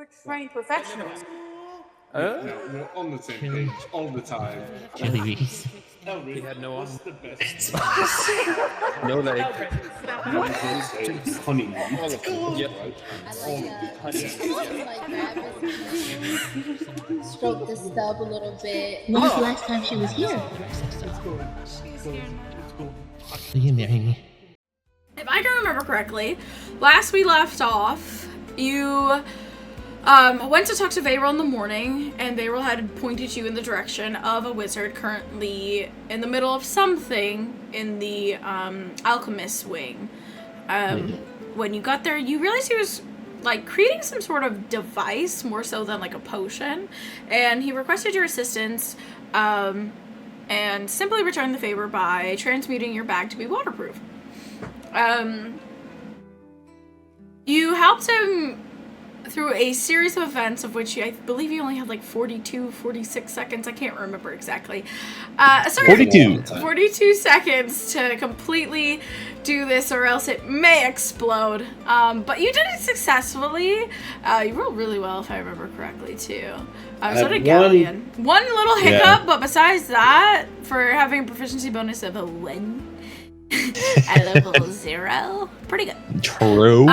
We're trained professionals. We're on the same page all the time. Chili bees. Elric, had no what's arm. the best? No leg. Honey. All of them. Yep. Stroke the stub a little bit. When was the last time she was here? If I can remember correctly, last we left off, you went to talk to Vayril in the morning, and Vayril had pointed you in the direction of a wizard currently in the middle of something in the alchemist's wing. When you got there, you realized he was like creating some sort of device more so than like a potion, and he requested your assistance and simply returned the favor by transmuting your bag to be waterproof. You helped him through a series of events of which I believe you only had like 46 seconds. I can't remember exactly. 42 seconds to completely do this, or else it may explode. But you did it successfully. You rolled really well, if I remember correctly, too. So did Galleon. One little hiccup, but besides that, for having a proficiency bonus of a 1 at level 0, pretty good. True.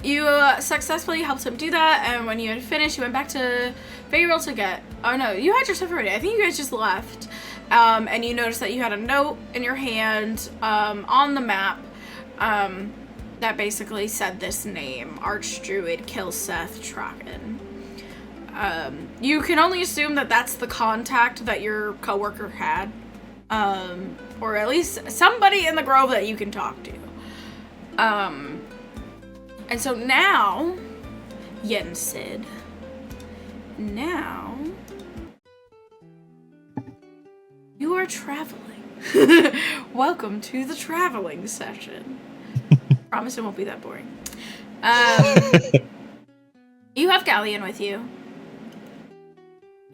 You successfully helped him do that, and when you had finished, you went back to Vayril to get... Oh, no, you had your stuff already. I think you guys just left. And you noticed that you had a note in your hand on the map that basically said this name, Archdruid Kilseth Traken. You can only assume that that's the contact that your coworker had. Or at least somebody in the Grove that you can talk to. And so now, Yen Sid, now you are traveling. Welcome to the traveling session. Promise it won't be that boring. You have Galleon with you.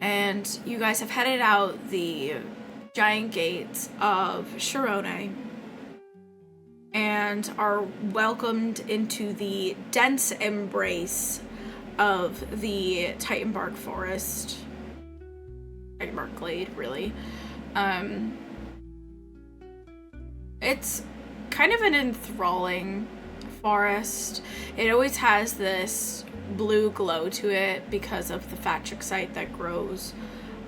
And you guys have headed out the giant gates of Shirone and are welcomed into the dense embrace of the Titanbark forest. Titanbark glade, really. It's kind of an enthralling forest. It always has this blue glow to it because of the fatrixite that grows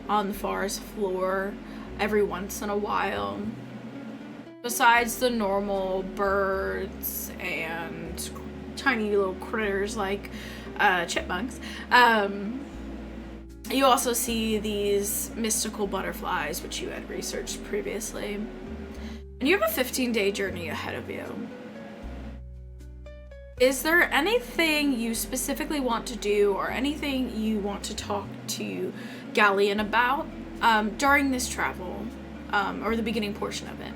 on the forest floor every once in a while. Besides the normal birds and tiny little critters like chipmunks, you also see these mystical butterflies, which you had researched previously. And you have a 15-day journey ahead of you. Is there anything you specifically want to do or anything you want to talk to Galleon about during this travel, or the beginning portion of it?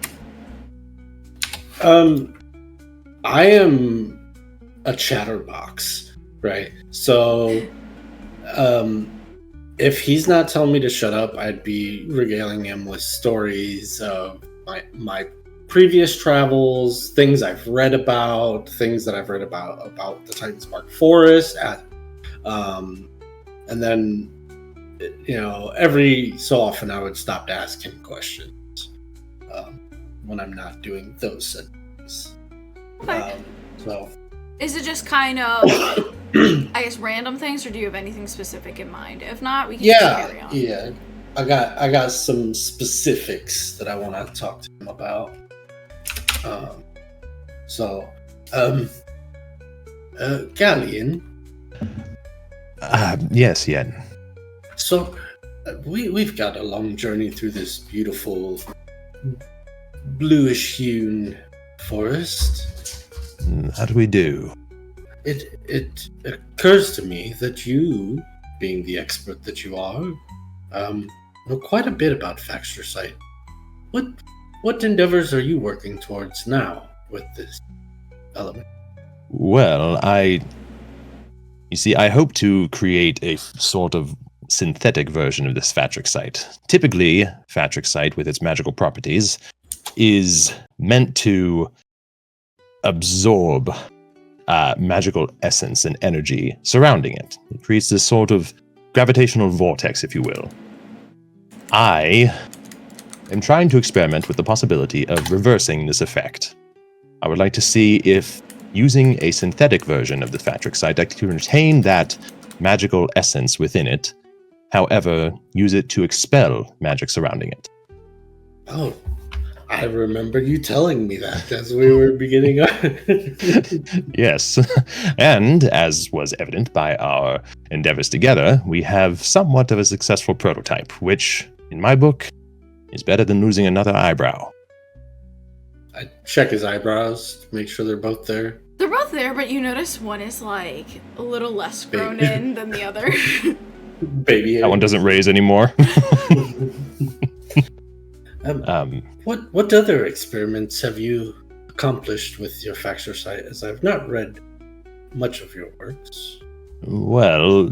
I am a chatterbox, right? So, if he's not telling me to shut up, I'd be regaling him with stories of my previous travels, things I've read about, things that I've read about the Titansbark Forest, and then, every so often I would stop to ask him questions when I'm not doing those things. Okay. So, is it just kind of, I guess, random things, or do you have anything specific in mind? If not, we can just carry on. Yeah. I got some specifics that I want to talk to him about. Galleon. Yes, Yen. So, we've got a long journey through this beautiful bluish-hewn forest. That we do. It occurs to me that you, being the expert that you are, know quite a bit about Faxtricite. What endeavors are you working towards now with this element? Well, I hope to create a sort of synthetic version of this Fatrixite. Typically, Fatrixite, with its magical properties, is meant to absorb magical essence and energy surrounding it. It creates this sort of gravitational vortex, if you will. I am trying to experiment with the possibility of reversing this effect. I would like to see if, using a synthetic version of the Fatrixite, I can retain that magical essence within it, however, use it to expel magic surrounding it. Oh, I remember you telling me that as we were beginning our... Yes, and as was evident by our endeavors together, we have somewhat of a successful prototype, which, in my book, is better than losing another eyebrow. I check his eyebrows to make sure they're both there. They're both there, but you notice one is like a little less grown in than the other. Baby hair. That one doesn't raise anymore. What other experiments have you accomplished with your Fatrixite, as I've not read much of your works? Well,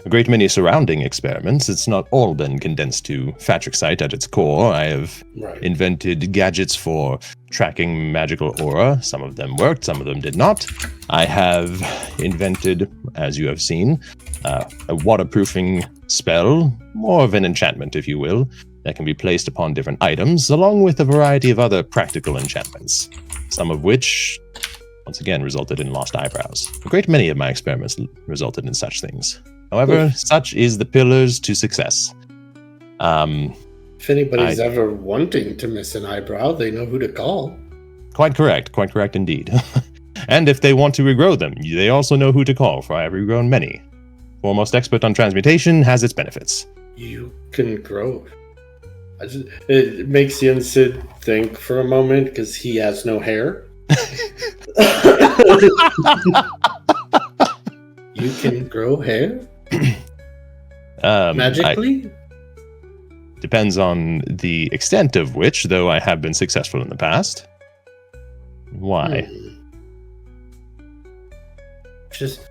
a great many surrounding experiments. It's not all been condensed to Fatrixite at its core. I have invented gadgets for tracking magical aura. Some of them worked, some of them did not. I have invented, as you have seen, a waterproofing spell, more of an enchantment, if you will, that can be placed upon different items, along with a variety of other practical enchantments, some of which, once again, resulted in lost eyebrows. A great many of my experiments resulted in such things. However, such is the pillars to success. If anybody's ever wanting to miss an eyebrow, they know who to call. Quite correct indeed. And if they want to regrow them, they also know who to call, for I have regrown many. Foremost expert on transmutation has its benefits. You can grow. It makes Yen Sid think for a moment, because he has no hair. You can grow hair? Magically? Depends on the extent of which, though I have been successful in the past. Why? Just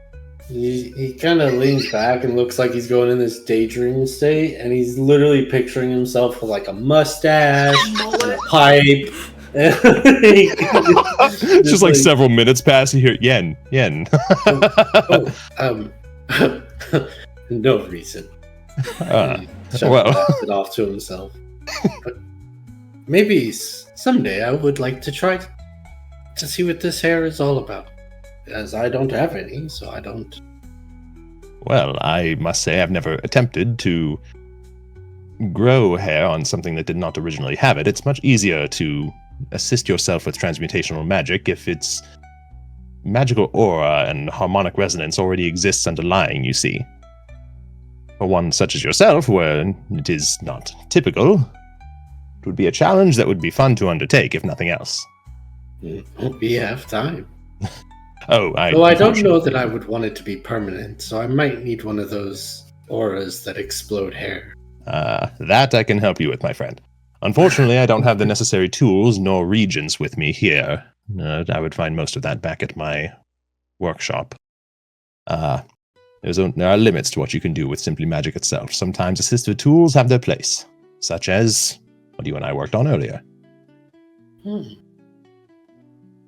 he kind of leans back and looks like he's going in this daydream state, and he's literally picturing himself with like a mustache, and a pipe. Just like several minutes pass, you hear Yen. No reason. Well, it off to himself. But maybe someday I would like to try to see what this hair is all about, as I don't have any, so I don't. Well, I must say I've never attempted to grow hair on something that did not originally have it. It's much easier to assist yourself with transmutational magic if its magical aura and harmonic resonance already exists underlying, you see. For one such as yourself, where it is not typical, it would be a challenge that would be fun to undertake, if nothing else. We have time. I don't know that I would want it to be permanent, so I might need one of those auras that explode hair. That I can help you with, my friend. Unfortunately, I don't have the necessary tools nor regions with me here. I would find most of that back at my workshop. There are limits to what you can do with simply magic itself. Sometimes assistive tools have their place, such as what you and I worked on earlier.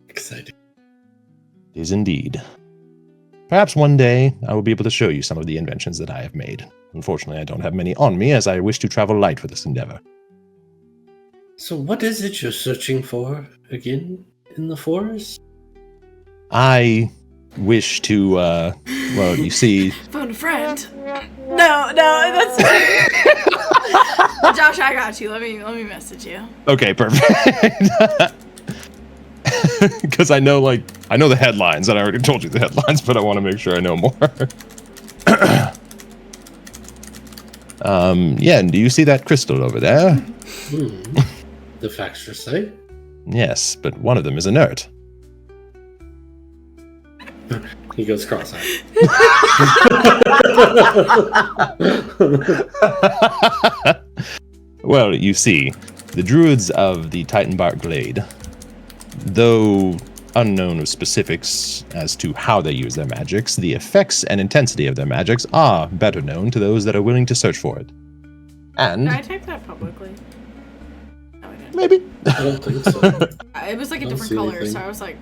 Exciting. It is indeed. Perhaps one day I will be able to show you some of the inventions that I have made. Unfortunately, I don't have many on me, as I wish to travel light for this endeavor. So what is it you're searching for, again, in the forest? I wish to, well, you see... Phone a friend. No, that's... Josh, I got you. Let me message you. Okay, perfect. Because I know the headlines, and I already told you the headlines, but I want to make sure I know more. And do you see that crystal over there? The Fatrixite? Yes, but one of them is inert. He goes cross-eyed. Well, you see, the druids of the Titansbark Glade, though unknown of specifics as to how they use their magics, the effects and intensity of their magics are better known to those that are willing to search for it. And... Did I type that publicly? No, I didn't. Maybe. I don't think so. It was like a different color, so I was like...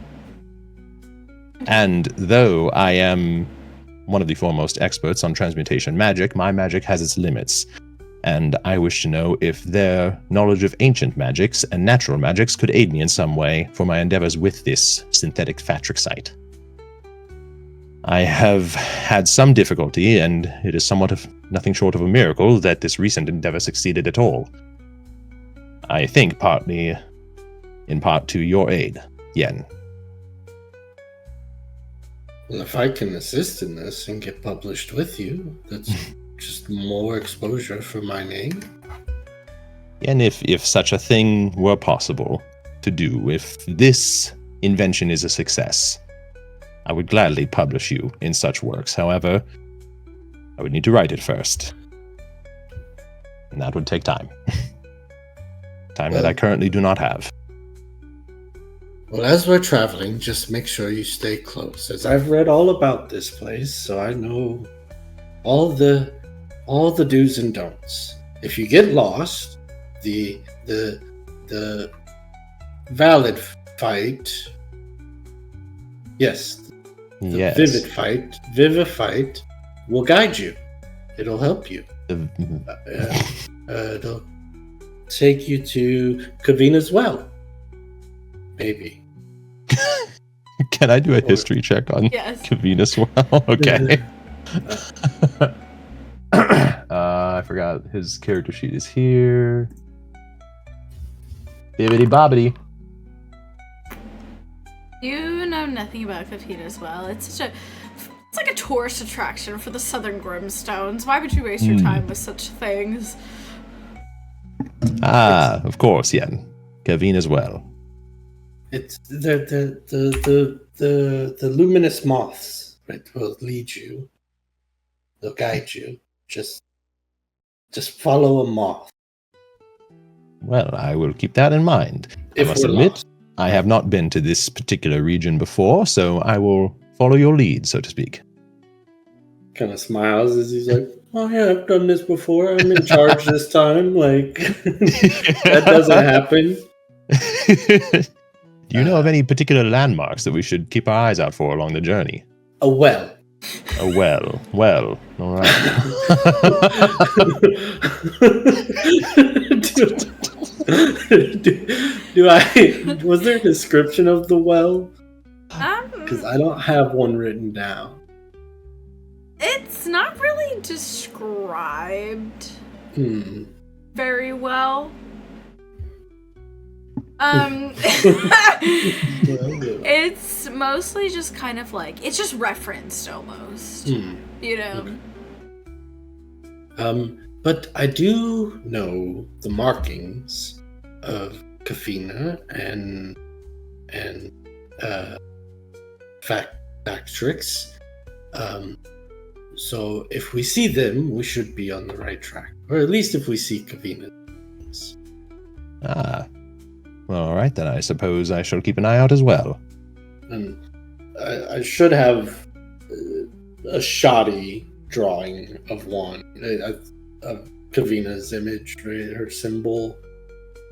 And though I am one of the foremost experts on transmutation magic, my magic has its limits. And I wish to know if their knowledge of ancient magics and natural magics could aid me in some way for my endeavors with this synthetic Fatrixite. I have had some difficulty, and it is somewhat of nothing short of a miracle that this recent endeavor succeeded at all. I think partly in part to your aid, Yen. Well, if I can assist in this and get published with you, that's just more exposure for my name. And if such a thing were possible to do, if this invention is a success, I would gladly publish you in such works. However, I would need to write it first. And that would take time. Time that I currently do not have. Well, as we're traveling, just make sure you stay close, as I've read all about this place, so I know all the do's and don'ts. If you get lost, the valid fight, yes, the vivid fight will guide you. It'll help you. It'll take you to Kavina's well. Maybe. Can I do a history check on Kavina's well? Okay. I forgot his character sheet is here. Bibbidi bobbidi. You know nothing about Kavina's well. It's like a tourist attraction for the Southern Grimstones. Why would you waste your time with such things? Of course, Yen. Kavina's well. It's the luminous moths, right, will lead you. They'll guide you. Just follow a moth. Well, I will keep that in mind. I must admit, I have not been to this particular region before, so I will follow your lead, so to speak. Kind of smiles as he's like, "Oh yeah, I've done this before. I'm in charge this time." Like that doesn't happen. Do you know of any particular landmarks that we should keep our eyes out for along the journey? A well. A well. Well, all right. Was there a description of the well? Because I don't have one written down. It's not really described very well. It's mostly just kind of like, it's just referenced almost, you know. Okay. But I do know the markings of Kafina and Factrix. So if we see them, we should be on the right track. Or at least if we see Kavina. Well, all right, then I suppose I shall keep an eye out as well. And I should have a shoddy drawing of one, of Kavina's image, right? Her symbol.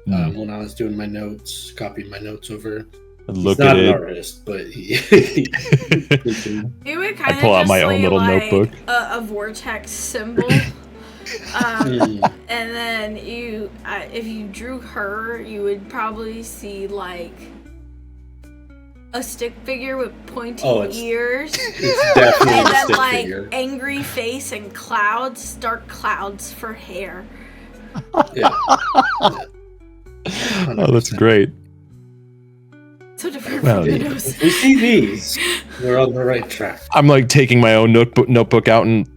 When I was doing my notes, copying my notes over. Look He's not at an it. artist, but he You would kind I pull out my own little notebook. A vortex symbol. And then if you drew her, you would probably see like a stick figure with pointy ears. It's definitely and a then stick like figure. angry face and clouds, dark clouds for hair. Yeah. Oh, that's great. So different Well, from the nose. If we see these, we're on the right track. I'm like taking my own notebook out and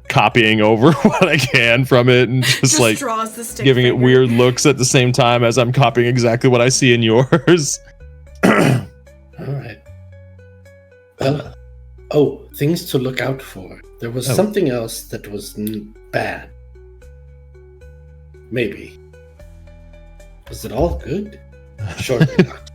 copying over what I can from it, and just like draws the stick giving figure. it weird looks at the same time as I'm copying exactly what I see in yours. All right. Well, things to look out for. There was something else that was bad. Maybe. Was it all good? Surely not.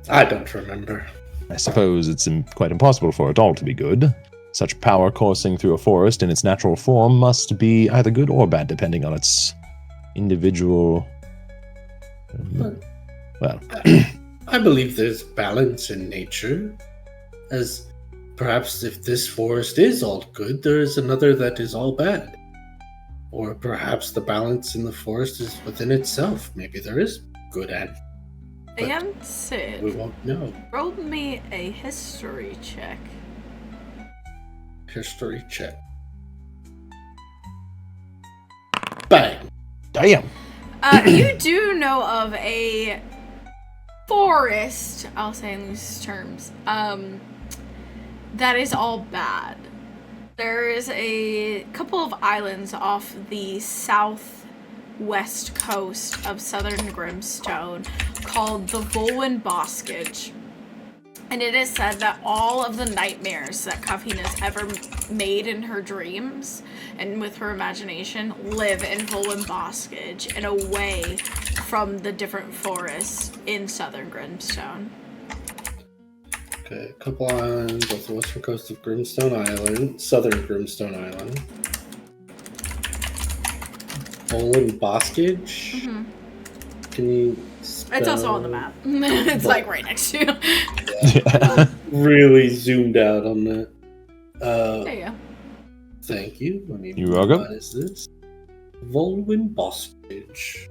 I don't remember. I suppose it's quite impossible for it all to be good. Such power coursing through a forest in its natural form must be either good or bad, depending on its individual. Well, I believe there's balance in nature. as perhaps if this forest is all good, there is another that is all bad. Or perhaps the balance in the forest is within itself. Maybe there is good and Yen Sid, we won't know. roll me a history check. History check. Bang! Damn. You do know of a forest, I'll say in loose terms, that is all bad. There is a couple of islands off the southwest coast of southern Grimstone called the Volwyn Boskage. And it is said that all of the nightmares that Kafina's ever made in her dreams and with her imagination live in Volwyn Boskage and away from the different forests in southern Grimstone. Okay, a couple islands off the western coast of Grimstone Island, southern Grimstone Island. Volwyn Boskage? Mm-hmm. Can you spell... It's also on the map. It's like right next to you. Yeah. Really zoomed out on that. There you go. Thank you. Let me You're welcome. What is this? Volwyn Boskage.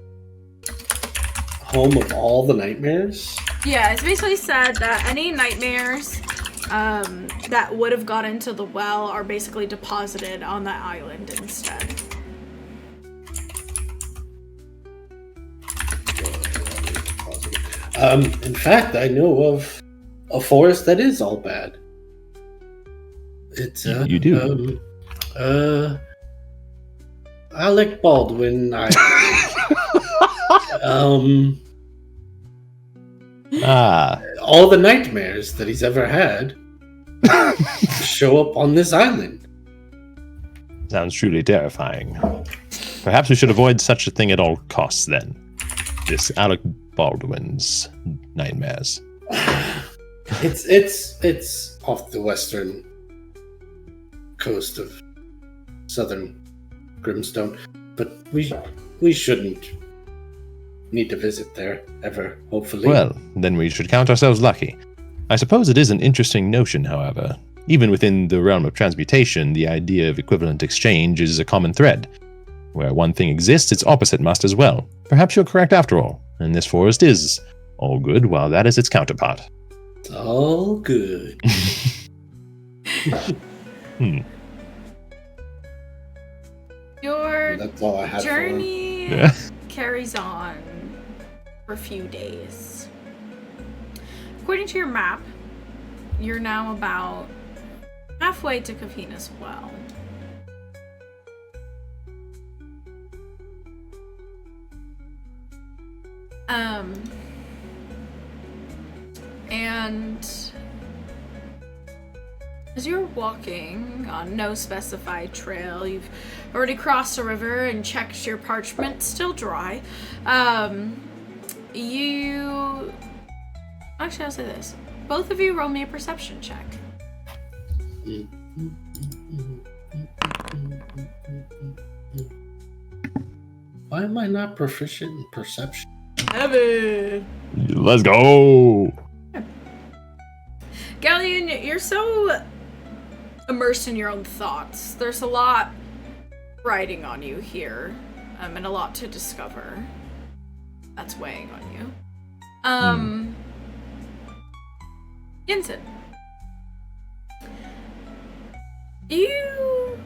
Home of all the nightmares? Yeah, it's basically said that any nightmares that would have got into the well are basically deposited on that island instead. In fact, I know of a forest that is all bad. It's You do. Alec Baldwin. All the nightmares that he's ever had show up on this island. Sounds truly terrifying. Perhaps we should avoid such a thing at all costs then. This Alec Baldwin's nightmares. It's off the western coast of southern Grimstone, but we shouldn't need to visit there ever, hopefully. Well, then we should count ourselves lucky. I suppose it is an interesting notion, however. Even within the realm of transmutation, the idea of equivalent exchange is a common thread. Where one thing exists, its opposite must as well. Perhaps you're correct after all, and this forest is all good, while that is its counterpart. It's all good. Your That's all I have journey for Yeah. carries on for a few days. According to your map, you're now about halfway to Kafina's well. And as you're walking on no specified trail, you've already crossed the river and checked your parchment, still dry. You... Actually, I'll say this. Both of you roll me a perception check. Why am I not proficient in perception? Evan! Let's go! Galleon, you're so immersed in your own thoughts. There's a lot riding on you here, and a lot to discover that's weighing on you. Yen Sid, you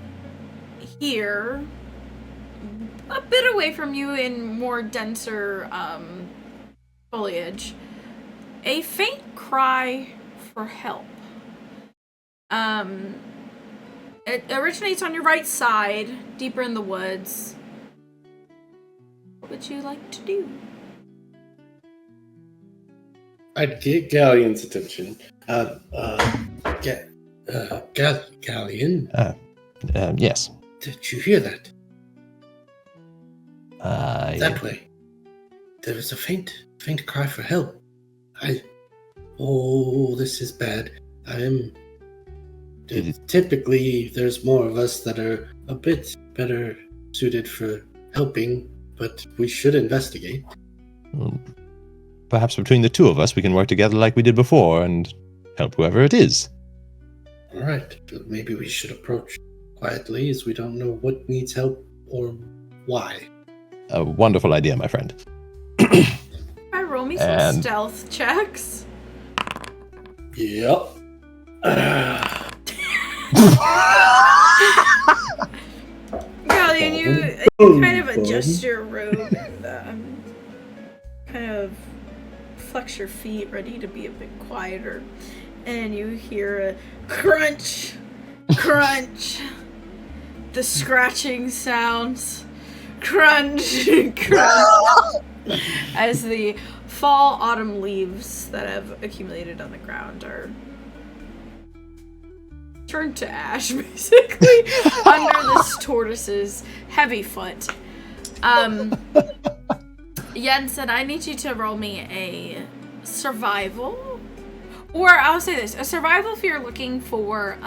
hear a bit away from you in more denser foliage a faint cry for help. It originates on your right side, deeper in the woods. What would you like to do? I'd get Galleon's attention. Galleon, Yes. did you hear that? That way. There was a faint cry for help. Oh, this is bad. Typically, there's more of us that are a bit better suited for helping, but we should investigate. Perhaps between the two of us we can work together like we did before and help whoever it is. All right. Maybe we should approach quietly, as we don't know what needs help or why. A wonderful idea, my friend. I roll me some stealth checks. Yep. Galleon, you kind of adjust your robe and kind of flex your feet, ready to be a bit quieter. And you hear a crunch, crunch. The scratching sounds. Crunch, crunch. As the fall autumn leaves that have accumulated on the ground are turned to ash, basically, under this tortoise's heavy foot. Yen Sid, I need you to roll me a survival. Or I'll say this, a survival if you're looking for,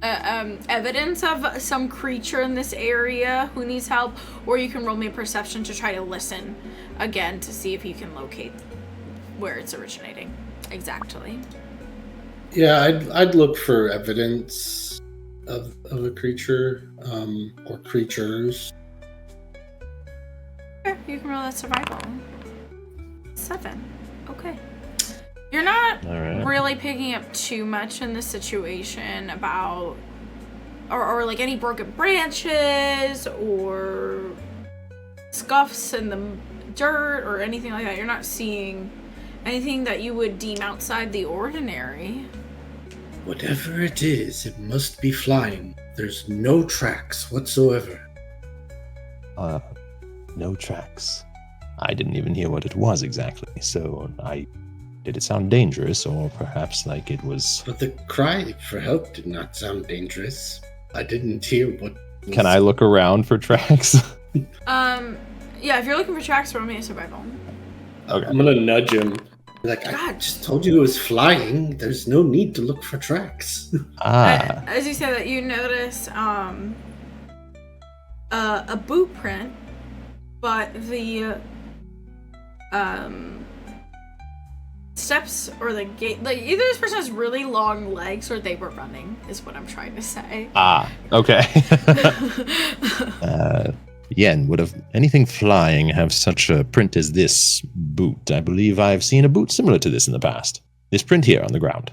evidence of some creature in this area who needs help, or you can roll me a perception to try to listen again to see if you can locate where it's originating exactly. Yeah, I'd look for evidence of a creature, or creatures. Okay, you can roll that survival. 7. Okay. You're not really picking up too much in this situation about or like any broken branches or scuffs in the dirt or anything like that. You're not seeing anything that you would deem outside the ordinary. Whatever it is, it must be flying. There's no tracks whatsoever. No tracks. I didn't even hear what it was exactly, so did it sound dangerous, or perhaps like it was... But the cry for help did not sound dangerous. I didn't hear what... Can I look around for tracks? Yeah, if you're looking for tracks, roll me a survival. Okay. I'm gonna nudge him. Like, I just told you it was flying. There's no need to look for tracks. As you say that, you notice a boot print, but the steps or the gate, like either this person has really long legs or they were running, is what I'm trying to say. Okay. Yen, would anything flying have such a print as this boot? I believe I've seen a boot similar to this in the past. This print here on the ground.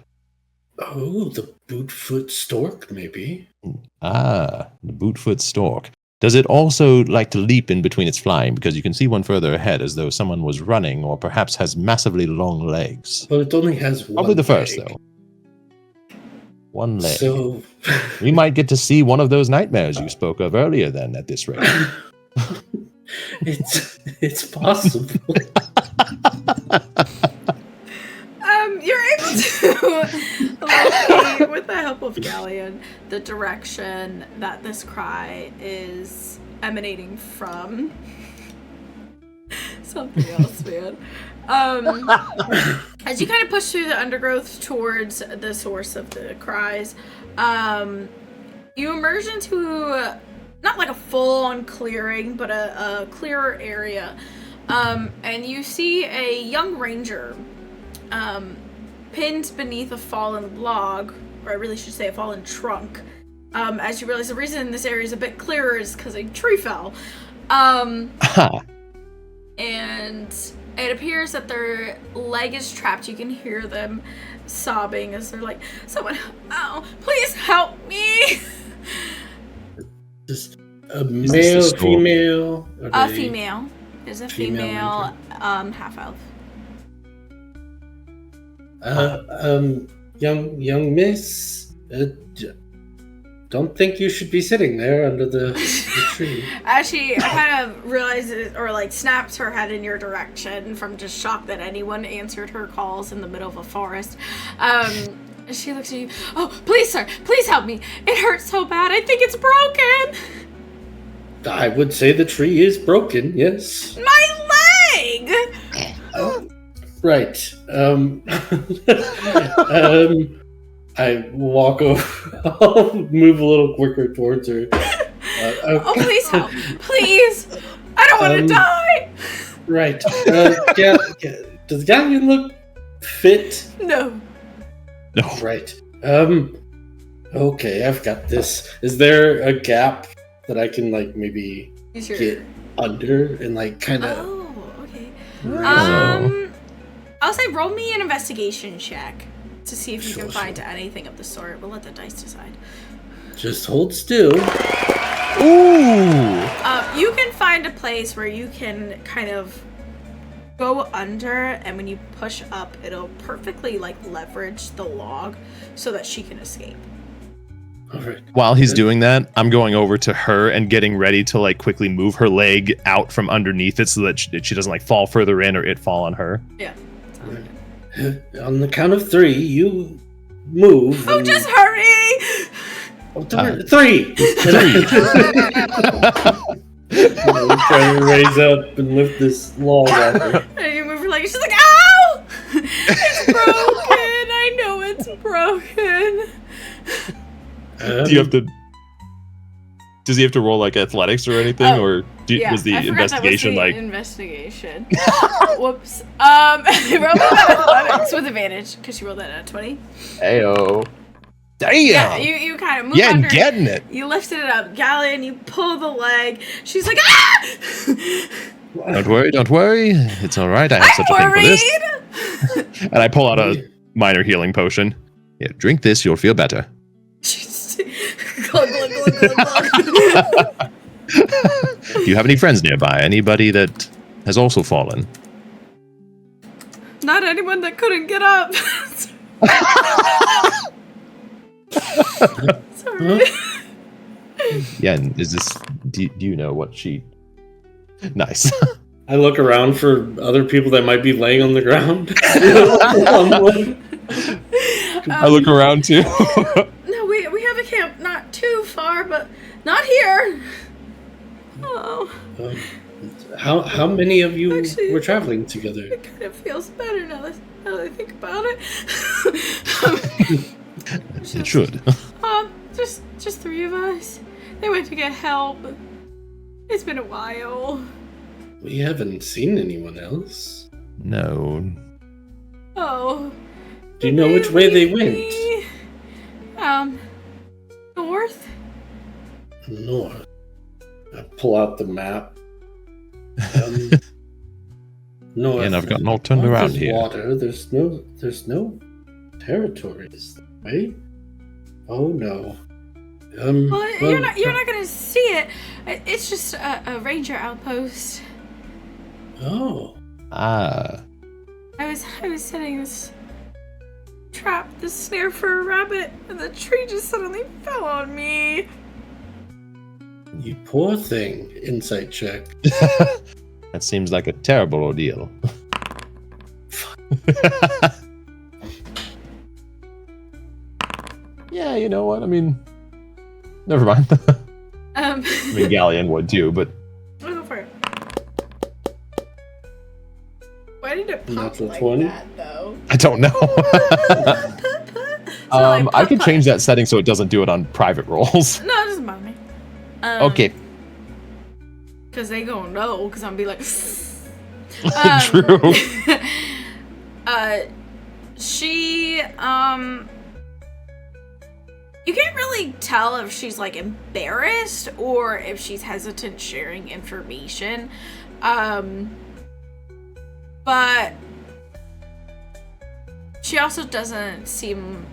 Oh, the bootfoot stork, maybe? The bootfoot stork. Does it also like to leap in between its flying? Because you can see one further ahead as though someone was running or perhaps has massively long legs. Well, it only has one Probably the first, leg. though. One leg. So... we might get to see one of those nightmares you spoke of earlier then at this rate. It's possible. You're able to locate, with the help of Galleon, the direction that this cry is emanating from. Something else, man. As you kind of push through the undergrowth towards the source of the cries, you emerge into not like a full-on clearing, but a clearer area. And you see a young ranger pinned beneath a fallen log, or I really should say a fallen trunk. As you realize the reason this area is a bit clearer is because a tree fell. And it appears that their leg is trapped. You can hear them sobbing as they're like, someone, oh, please help me. Just a male, female? A female. There's a female half-elf. Young miss, don't think you should be sitting there under the tree. As she kind of realizes, or like snaps her head in your direction from just shock that anyone answered her calls in the middle of a forest. She looks at you. Oh, please, sir, please help me. It hurts so bad. I think it's broken. I would say the tree is broken, yes. My leg! Right. I walk over. I'll move a little quicker towards her. Oh, please help. Please. I don't want to die. Right. Does Galleon look fit? No. No. Right. Okay, I've got this. Is there a gap that I can like maybe get under and like kind of? Oh, okay. Oh. I'll say roll me an investigation check to see if you Sure, can find anything of the sort. We'll let the dice decide. Just hold still. Ooh. You can find a place where you can kind of go under, and when you push up, it'll perfectly like leverage the log so that she can escape. All right. While he's doing that, I'm going over to her and getting ready to like quickly move her leg out from underneath it so that she doesn't like fall further in or it fall on her. Yeah. On the count of 3, you move. Oh, just hurry! Oh, 3. Trying to raise up and lift this log off her. And you move her leg. She's like, "Ow! It's broken. I know it's broken." Do you have to? Does he have to roll like athletics or anything, or was the I forgot investigation that was like? the investigation? Whoops. Roll that athletics with advantage because you rolled that at 20. Ayo. Damn. Yeah, you kind of move Yeah, under. getting it. You lifted it up, Galleon. You pull the leg. She's like, "Ah!" Don't worry. It's all right. I have such a thing for this. And I pull out a minor healing potion. Yeah, drink this. You'll feel better. Glug, glug, glug, glug, glug. Do you have any friends nearby? Anybody that has also fallen? Not anyone that couldn't get up. Sorry. Yeah, and is this? Do you know what she? Nice. I look around for other people that might be laying on the ground. I look around too. No, we have a camp not too far, but not here. Oh. How many of you Actually, were traveling together? It kind of feels better now that I think about it. It should. Just 3 of us. They went to get help. It's been a while. We haven't seen anyone else. No. Oh. Do you know which way they went? North? North. I pull out the map. North. And I've gotten all turned North around is here. Water. There's no territories, right? Oh no. Well, you're not gonna see it. It's just a ranger outpost. Oh. Ah. I was setting this trap, this snare for a rabbit, and the tree just suddenly fell on me. You poor thing. Insight check. That seems like a terrible ordeal. Yeah, you know what? I mean, never mind. I mean, Galleon would too, but I'll go for it. Why did it pop Natural like 20? that, though? I don't know. I could change that. that setting so it doesn't do it on private rolls. No, it doesn't bother me. Okay. Because they gonna know, because I'm gonna be like... True. She, you can't really tell if she's, like, embarrassed or if she's hesitant sharing information. But she also doesn't seem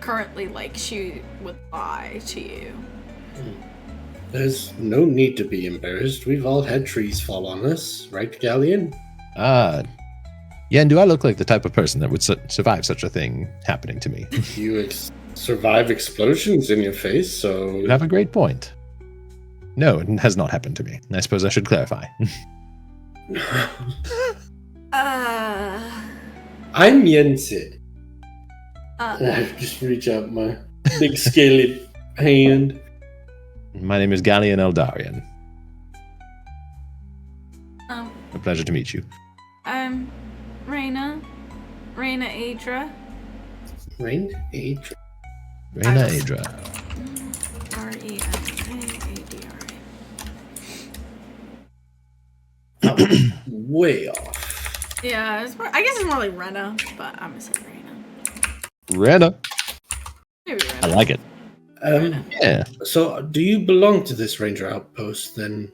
currently like she would lie to you. There's no need to be embarrassed. We've all had trees fall on us, right, Galleon? Yen, do I look like the type of person that would survive such a thing happening to me? You survive explosions in your face, so... You have a great point. No, it has not happened to me. I suppose I should clarify. I'm Yen Sid. Uh, I just reach out my big scaly hand. My name is Galleon Eldarian. Um, A pleasure to meet you. I'm Raina Adra. Rain Adra. Reina Adra. Reina. Way off. Yeah, I guess it's more like Rena, but I'm gonna say Raina. Rena. I like it. Yeah. So, do you belong to this ranger outpost then?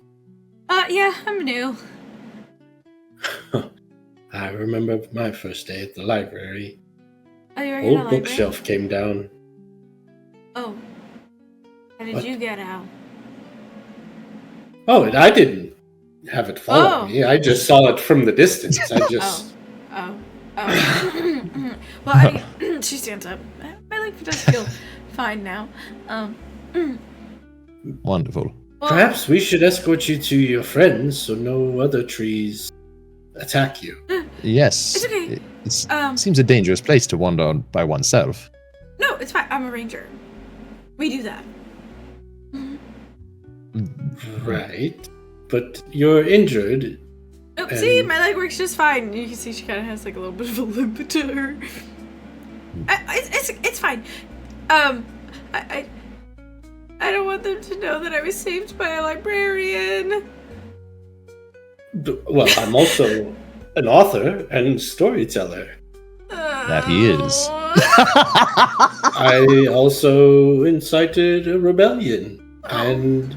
Yeah, I'm new. I remember my first day at the library. Oh, you're in a Old library? bookshelf came down. Oh. How did What? you get out? Oh, and I didn't have it follow Oh. me. I just saw it from the distance. I just. Oh. Well, she stands up. My leg does feel fine now. Wonderful. Well, Perhaps we should escort you to your friends so no other trees attack you. Yes. It's okay. It seems a dangerous place to wander by oneself. No, it's fine. I'm a ranger. We do that. Right. But you're injured. Oh, see, my leg works just fine. You can see she kind of has like a little bit of a limp to her. It's fine. I don't want them to know that I was saved by a librarian. Well, I'm also an author and storyteller. That he is. I also incited a rebellion and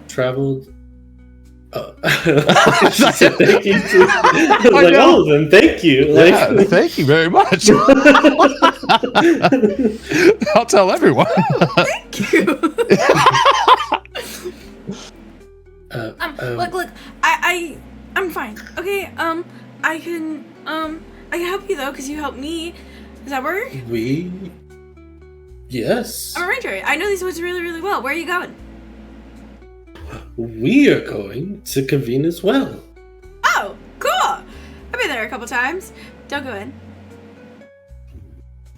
traveled. She said thank you to. I was like, know. oh, then thank you. Yeah, thank you very much. I'll tell everyone. Thank you. Look, I'm fine. Okay, I can help you though, because you helped me. Does that work? Yes. I'm a ranger. I know these woods really, really well. Where are you going? We are going to convene as well. Oh, cool. I've been there a couple times. Don't go in.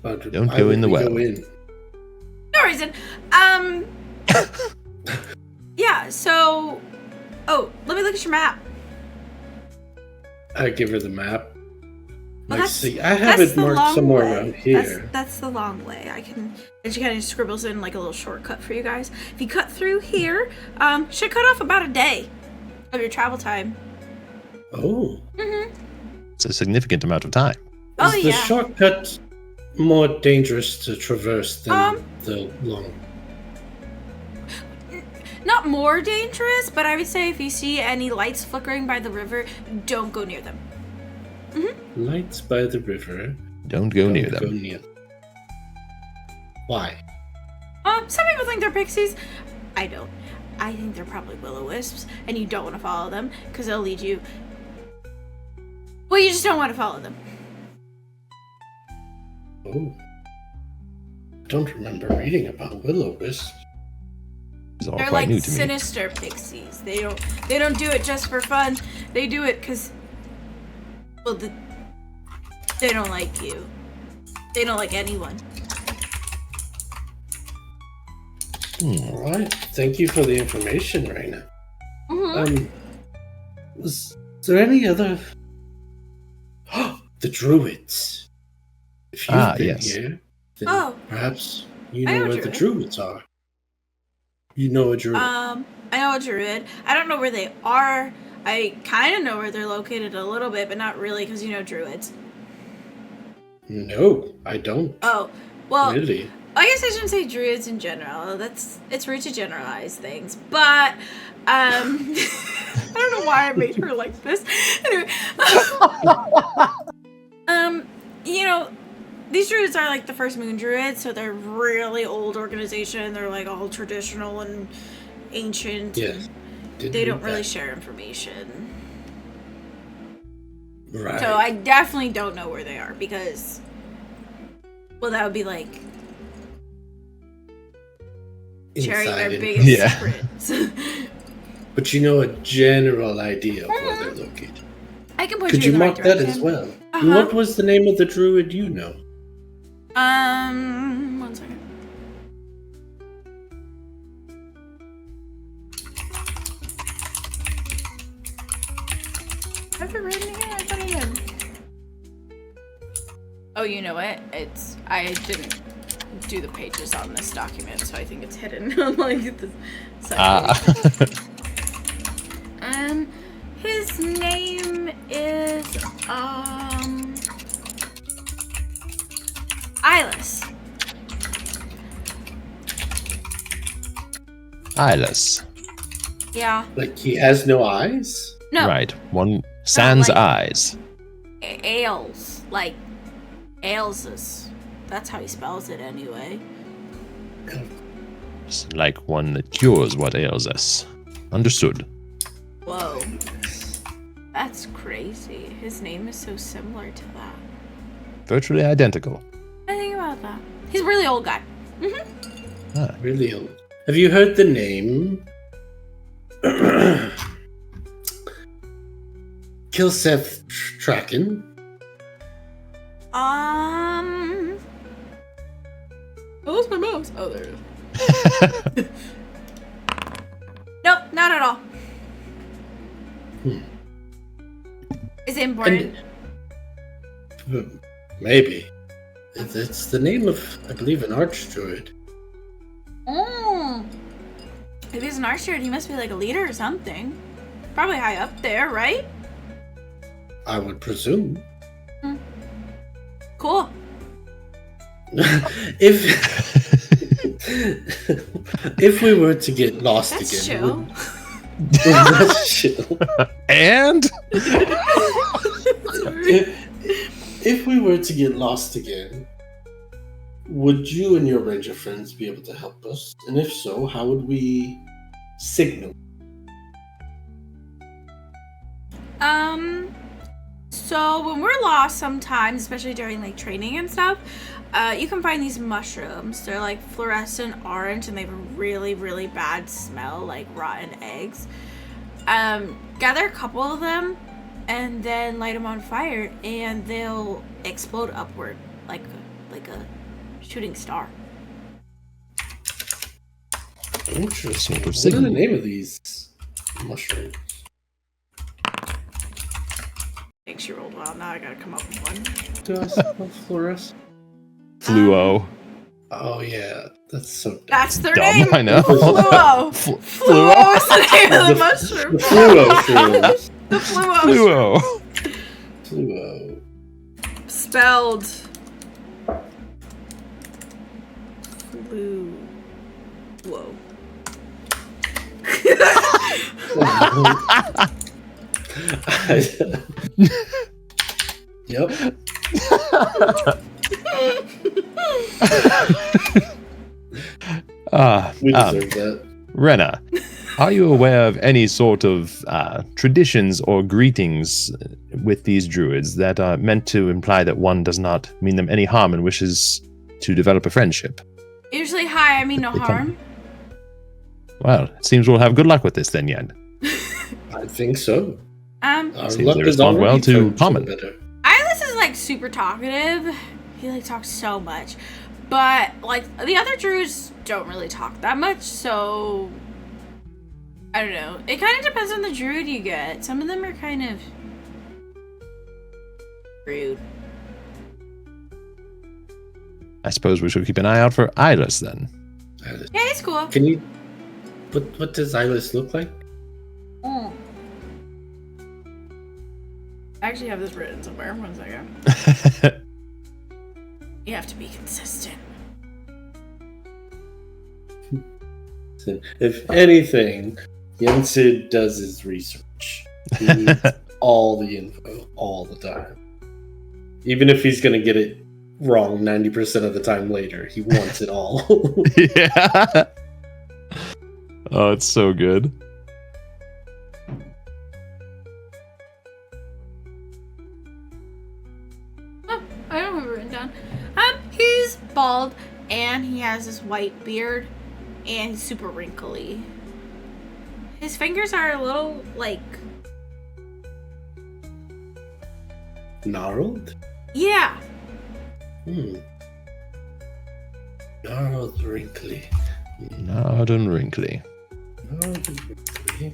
But Don't why go would in the we well. go in? No reason. Yeah, so... Oh, let me look at your map. I give her the map. Well, Like, see, I have it the marked long somewhere way. around here. That's the long way. I can... And she kind of scribbles in like a little shortcut for you guys. If you cut through here, should cut off about a day of your travel time. Oh. It's a significant amount of time. Oh, Is the yeah. shortcut more dangerous to traverse than the long? Not more dangerous, but I would say if you see any lights flickering by the river, don't go near them. Lights by the river. Don't go near Don't them. go near. Why? Some people think they're pixies. I don't. I think they're probably will-o-wisps, and you don't want to follow them, because they'll lead you... Well, you just don't want to follow them. Oh. I don't remember reading about will-o-wisps. It's all They're quite like new to me. sinister pixies. They don't do it just for fun. They do it because... Well, they don't like you. They don't like anyone. All right. Thank you for the information, Raina. Was there any other? The druids. If you've been yes. here, then perhaps you I know know a where the druid. druids are. You know a druid. I know a druid. I don't know where they are. I kind of know where they're located a little bit, but not really, because you know druids. No, I don't. Oh, well, Really? I guess I shouldn't say druids in general. It's rude to generalize things, but I don't know why I made her like this. Anyway, you know, these druids are like the first moon druids, so they're really old organization. They're like all traditional and ancient. Yes. And they don't really share information. Right. So I definitely don't know where they are because, well, that would be like sharing their Inside biggest Yeah. secrets. But you know a general idea of where they're located. I can point Could you you in the mark right that direction. as well? Uh-huh. What was the name of the druid you know? 1 second. Have you written it? I thought I did. Oh, you know what? I didn't do the pages on this document, so I think it's hidden on like the side. His name is Eyeless. eyeless. Yeah. Like he has no eyes? No. Right. One sans like- eyes. Ails. Like, ails. That's how he spells it anyway. It's like one that cures what ails us. Understood. Whoa. That's crazy. His name is so similar to that. Virtually identical. I think about that. He's a really old guy. Really old. Have you heard the name? Kilseth Traken? Where's my mouse? Oh, there it is. Nope, not at all. Is it important? Maybe. It's the name of, I believe, an archdruid. If he's an archer, he must be like a leader or something. Probably high up there, right? I would presume. Cool. If we were to get lost That's again, chill. that's chill. And If we were to get lost again, would you and your ranger friends be able to help us? And if so, how would we signal? So when we're lost sometimes, especially during like training and stuff, you can find these mushrooms. They're like fluorescent orange and they have a really, really bad smell, like rotten eggs. Gather a couple of them and then light them on fire and they'll explode upward like a shooting star. Interesting. Sort of What are the signal. name of these mushrooms? I think she rolled well. Now I gotta come up with one. Do I spell fluorescent? fluo. Oh yeah, that's so dumb. That's their Dumb, name. I know. Fluo. Fluo is the name of the mushroom. The fluo shrooms. The fluo. Fluo. Fluo. Spelled. Flu. Whoa. Yep. We deserve that. Renna, are you aware of any sort of traditions or greetings with these druids that are meant to imply that one does not mean them any harm and wishes to develop a friendship? Usually, hi, I mean no harm. Well, it seems we'll have good luck with this then, Yen. I think so. Our Seems luck they is respond well already to turned common. better. Ilis is like super talkative. He like talks so much. But like the other druids don't really talk that much, so I don't know. It kind of depends on the druid you get. Some of them are kind of rude. I suppose we should keep an eye out for Ilis then. Iris. Yeah, it's cool. Can you? What does Ilis look like? I actually have this written somewhere. 1 second. You have to be consistent. If anything, Yen Sid does his research. He needs all the info all the time. Even if he's gonna get it wrong 90% of the time later, he wants it all. Yeah. Oh, it's so good. Oh, I don't have it written down. He's bald and he has this white beard and he's super wrinkly. His fingers are a little like Gnarled? yeah. Gnarled, wrinkly. Gnarled and wrinkly. Gnarled and wrinkly.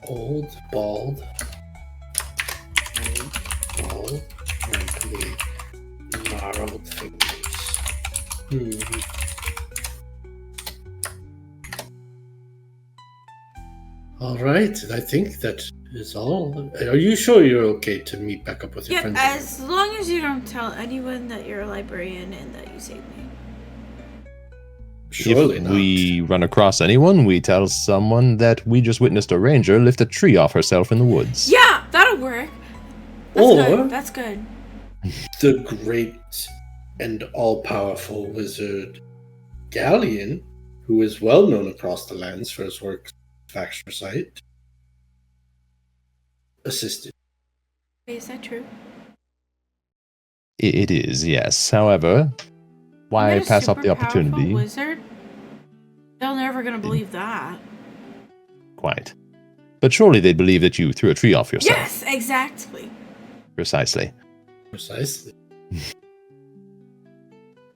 Old, bald. Bald, wrinkly. Gnarled fingers. All right, I think that is all. Are you sure you're okay to meet back up with your Yeah, friends? as long as you don't tell anyone that you're a librarian and that you saved me. Surely if not. we run across anyone, we tell someone that we just witnessed a ranger lift a tree off herself in the woods. Yeah, that'll work. That's Or- good. That's good. The great and all-powerful wizard Galleon, who is well known across the lands for his work at Factor Site, assisted. Is that true? It is, yes. However, why You met a pass up the super powerful opportunity? Wizard? They're never gonna believe that. Quite. But surely they'd believe that you threw a tree off yourself. Yes, exactly. Precisely. Precisely.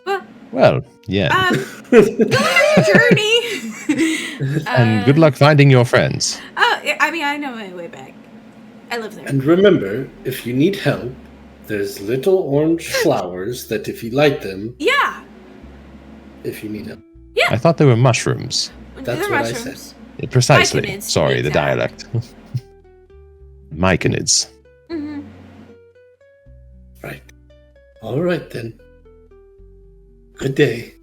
But Well, yeah. good luck on your journey. And good luck finding your friends. Oh, I mean, I know my way back. I live there. And remember, if you need help, there's little orange flowers that if you light them, Yeah. if you need help. I thought they were mushrooms. That's They're what I mushrooms. Precisely. Myconids, Sorry, the exactly. dialect. Myconids. Mm-hmm. Right. All right, then. Good day.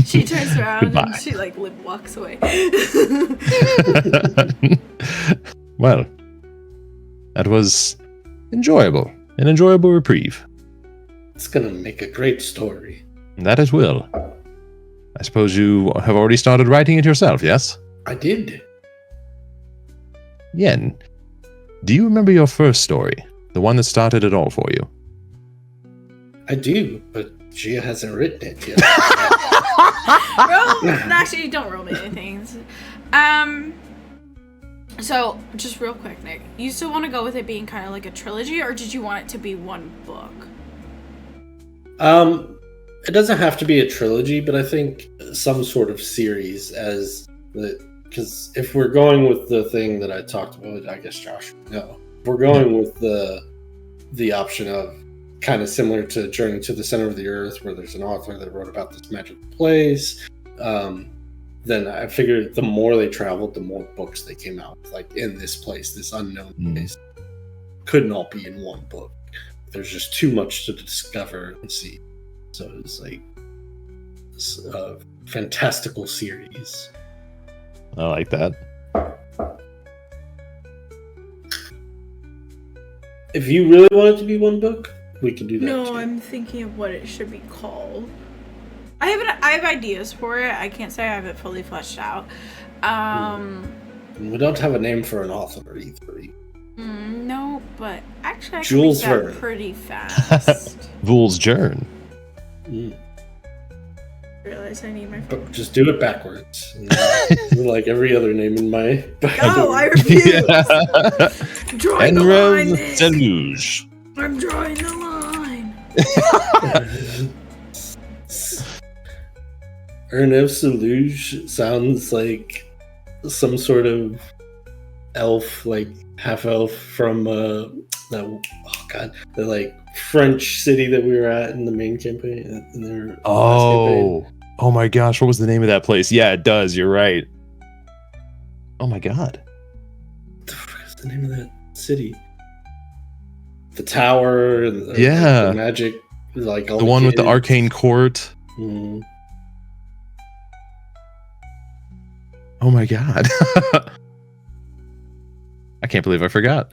She turns around Goodbye. and she like walks away. Well, that was enjoyable. An enjoyable reprieve. It's gonna make a great story. That it will. I suppose you have already started writing it yourself, yes? I did. Yen, do you remember your first story? The one that started it all for you? I do, but Gia hasn't written it yet. Actually, don't roll me anything. So, just real quick, Nick. You still want to go with it being kind of like a trilogy, or did you want it to be one book? It doesn't have to be a trilogy, but I think some sort of series as the, because if we're going with the thing that I talked about, I guess Josh, no, if we're going with the option of kind of similar to Journey to the Center of the Earth, where there's an author that wrote about this magical place, then I figured the more they traveled, the more books they came out with, like in this place, this unknown place. Couldn't all be in one book. There's just too much to discover and see. So it's like a fantastical series. I like that. If you really want it to be one book, we can do that. No, too. I'm thinking of what it should be called. I have ideas for it. I can't say I have it fully fleshed out. We don't have a name for an author either. No, but actually, I can Jules make that Verne. pretty fast. Voul's Journ. Realize I need my phone. But just do it backwards. And then, like every other name in my No, I refuse. Drawing the line. Enrev Nick. Deluge. I'm drawing the line. Ernev Saluge sounds like some sort of elf, like half elf from the like French city that we were at in the main campaign. In their last campaign. Oh my gosh, what was the name of that place? Yeah, it does, you're right. Oh my god. What the fuck is the name of that city? The tower, and the magic, like all The one with the kids. arcane court. Mm. Oh my god. I can't believe I forgot.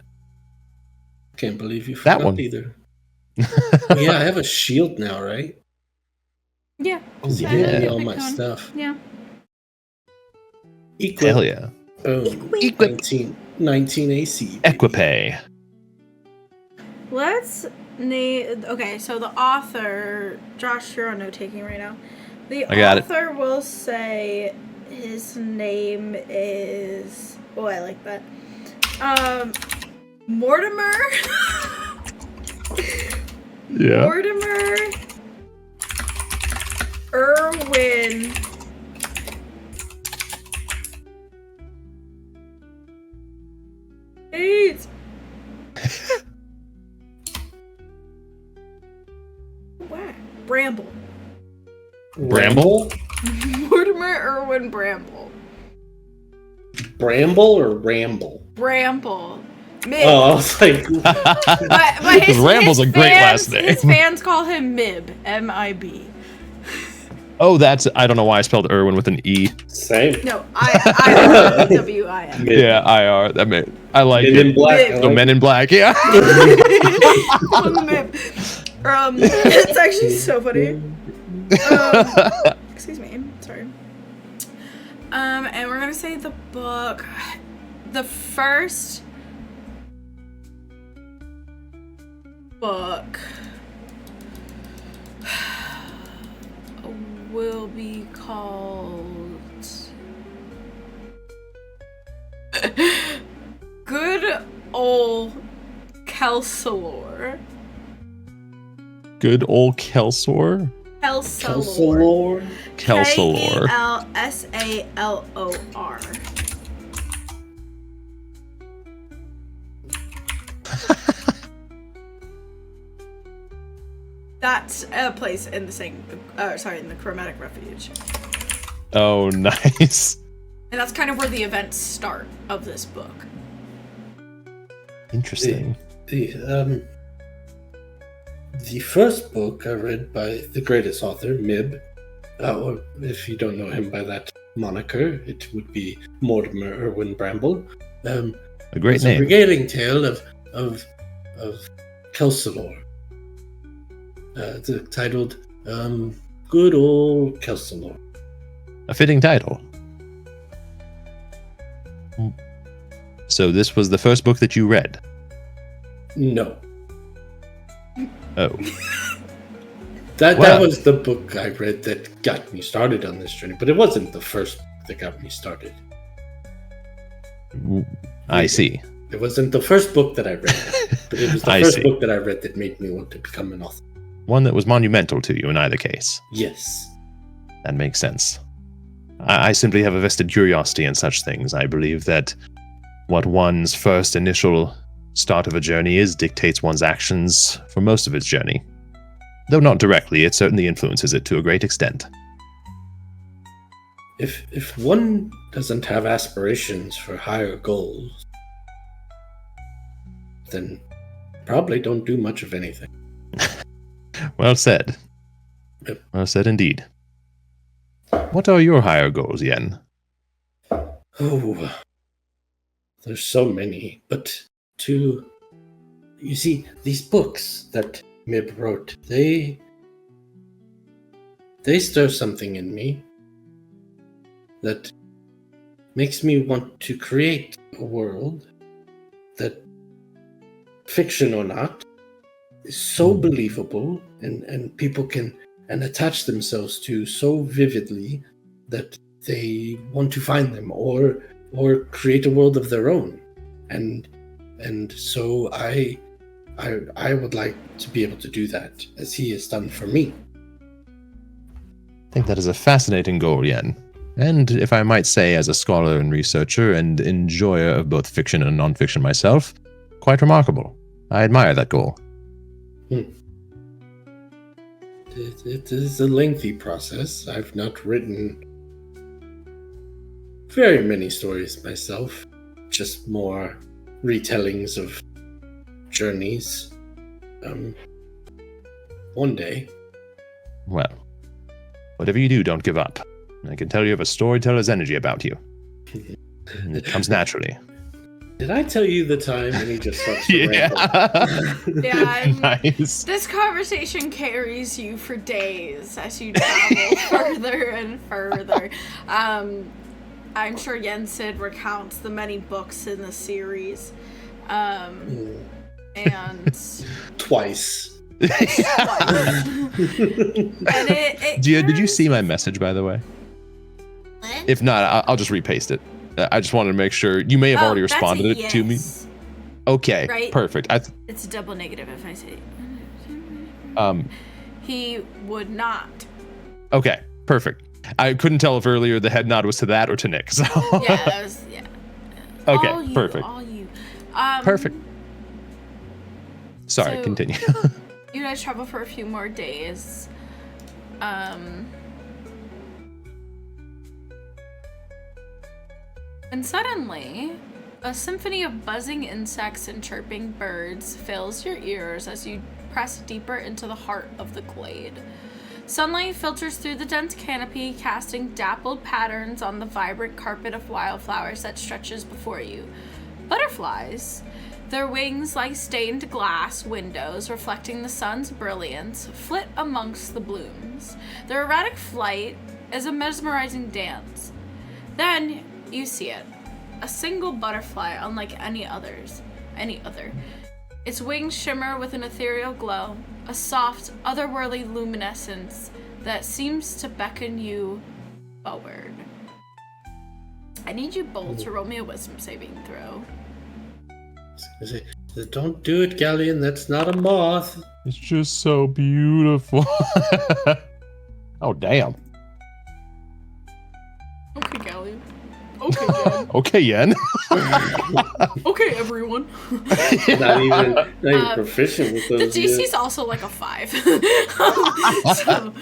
Can't believe you That forgot one. either. Yeah, I have a shield now, right? Yeah. Because you Yeah. gave me all Pick my one. stuff. Yeah. Equip. Hell yeah. Boom. Equip. 19 AC. Equipay. Let's name. Okay, so the author, Josh, you're on note taking right now. The I got it. author will say his name is. Oh, I like that. Mortimer. Yeah. Mortimer. Irwin. Eight. What? Bramble. Bramble? Mortimer Irwin Bramble. Bramble or Ramble? Bramble. Mib. Oh, I was like, But Because Ramble's a great last name. His fans call him Mib. M-I-B. Oh, I don't know why I spelled Irwin with an E. Same. No, I-W-I-N. Yeah, I-R. I like Men it. in Black. I So like Men in Black, yeah. It's actually so funny. Excuse me. Sorry. And we're gonna say the book. The first book will be called Good Ol' Kelsalor. Good old Kelsalor? Kelsalor. Kelsalor. Kelsalor. That's a place in the in the Chromatic Refuge. Oh, nice. And that's kind of where the events start of this book. Interesting. The first book I read by the greatest author, Mib, or if you don't know him by that moniker, it would be Mortimer Irwin Bramble. A great it's name. A regaling tale of Kelsalor. Titled Good Old Kelsalor. A fitting title. So this was the first book that you read? No. Oh. That Well. was the book I read that got me started on this journey, but it wasn't the first book that got me started. I see. It wasn't the first book that I read, but it was the I first see. book that I read that made me want to become an author. One that was monumental to you in either case. Yes. That makes sense. I simply have a vested curiosity in such things. I believe that what one's first initial start of a journey is dictates one's actions for most of its journey. Though not directly, it certainly influences it to a great extent. If one doesn't have aspirations for higher goals, then probably don't do much of anything. Well said. Yep. Well said indeed. What are your higher goals, Yen? Oh, there's so many, but you see, these books that Mib wrote, they stir something in me that makes me want to create a world that, fiction or not, is so believable and people can attach themselves to so vividly that they want to find them or create a world of their own. And so I would like to be able to do that as he has done for me. I think that is a fascinating goal, Yen. And if I might say, as a scholar and researcher and enjoyer of both fiction and nonfiction myself, quite remarkable. I admire that goal. It is a lengthy process. I've not written very many stories myself, just more retellings of journeys. One day. Well, whatever you do, don't give up. I can tell you have a storyteller's energy about you. And it comes naturally. Did I tell you the time when he just starts to ramble? Yeah, and Nice. this conversation carries you for days as you travel further and further. I'm sure Yen Sid recounts the many books in the series. And Twice. and Gia, did you see my message, by the way? What? If not, I'll just repaste it. I just wanted to make sure. You may have already that's a responded it to me. yes. Okay, Right? perfect. It's a double negative if I say Um, he would not. okay, perfect. I couldn't tell if earlier the head nod was to that or to Nick. So. Yeah, that was Okay, all you, perfect. All you. Perfect. Sorry, So- continue. You guys travel for a few more days. And suddenly, a symphony of buzzing insects and chirping birds fills your ears as you press deeper into the heart of the glade. Sunlight filters through the dense canopy, casting dappled patterns on the vibrant carpet of wildflowers that stretches before you. Butterflies, their wings like stained glass windows reflecting the sun's brilliance, flit amongst the blooms. Their erratic flight is a mesmerizing dance. Then you see it. A single butterfly unlike any other. Its wings shimmer with an ethereal glow, a soft, otherworldly luminescence that seems to beckon you forward. I need you both to roll me a wisdom saving throw. Don't do it, Galleon. That's not a moth. It's just so beautiful. Oh, damn. Okay, Galleon. Okay, Yen. Okay, Yen. Okay, everyone. Not even proficient with those. The DC's also like a 5. So,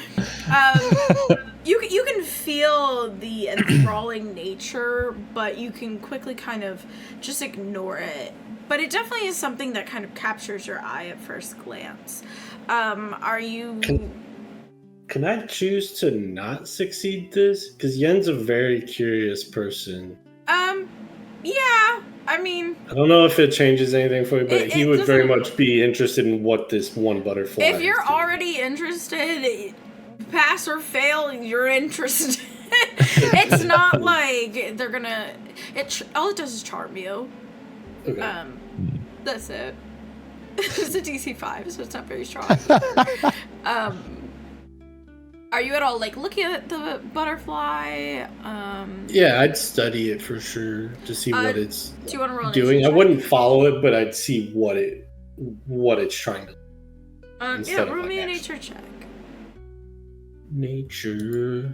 you can feel the enthralling nature, but you can quickly kind of just ignore it. But it definitely is something that kind of captures your eye at first glance. Are you... Can I choose to not succeed this? Because Yen's a very curious person. Yeah, I mean... I don't know if it changes anything for you, but he would very doesn't- much be interested in what this one butterfly If you're is doing. already interested, pass or fail, you're interested. It's not like they're gonna... all it does is charm you. Okay. That's it. It's a DC 5, so it's not very strong. Are you at all like looking at the butterfly? Yeah, I'd study it for sure to see what it's Do you want to roll an doing. nature I wouldn't follow it, but I'd see what it's trying to do. check? instead Yeah, of, roll like, me a action. nature check. Nature.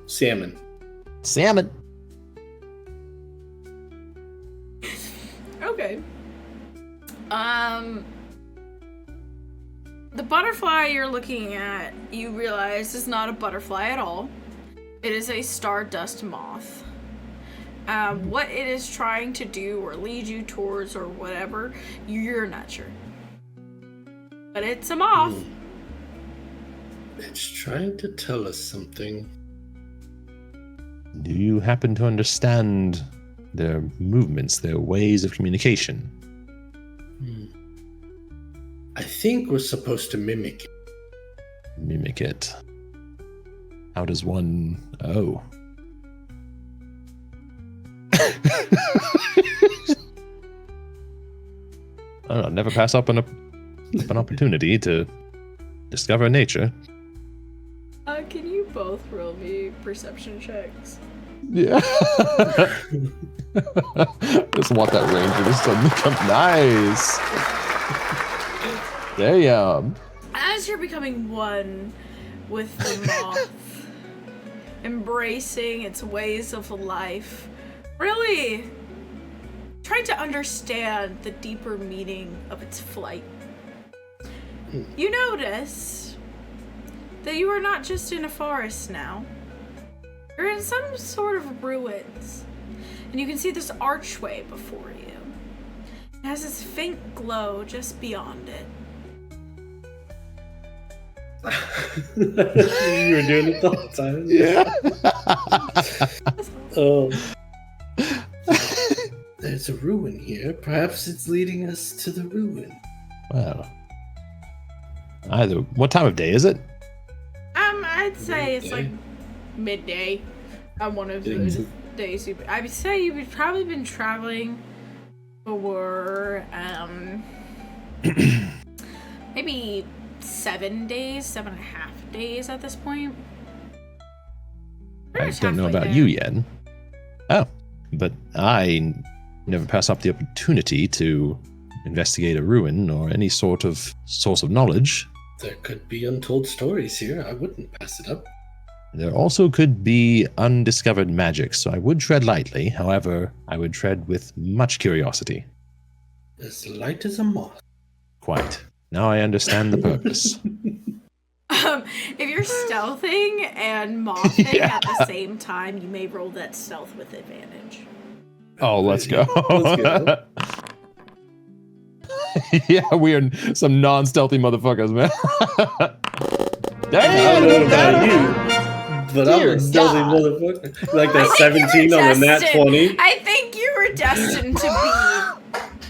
Salmon. Salmon. Okay. The butterfly you're looking at, you realize is not a butterfly at all. It is a stardust moth. What it is trying to do or lead you towards or whatever, you're not sure. But it's a moth. It's trying to tell us something. Do you happen to understand their movements, their ways of communication? I think we're supposed to mimic it. Mimic it. How does one... Oh. I don't know, never pass up an opportunity to discover nature. Can you both roll me perception checks? Yeah. Just want that ranger to suddenly come. Nice. Damn. As you're becoming one with the moth, embracing its ways of life, really trying to understand the deeper meaning of its flight, you notice that you are not just in a forest now. You're in some sort of ruins, and you can see this archway before you. It has this faint glow just beyond it. You were doing it the whole time. Yeah. There's a ruin here. Perhaps it's leading us to the ruin. Well, either. What time of day is it? I'd say it's like midday on one of those days. I would say you've probably been traveling for maybe 7 days, 7.5 days at this point. I don't know about you yet. Oh, but I never pass up the opportunity to investigate a ruin or any sort of source of knowledge. There could be untold stories here. I wouldn't pass it up. There also could be undiscovered magic, so I would tread lightly. However, I would tread with much curiosity. As light as a moth. Quite. Now I understand the purpose. If you're stealthing and mothing at the same time, you may roll that stealth with advantage. Oh, let's go. Let's go. Yeah, we are some non-stealthy motherfuckers, man. don't know about you, but I'm Dear a stealthy God. motherfucker. Like that I think you 17 were on the nat destined- 20. I think you were destined to be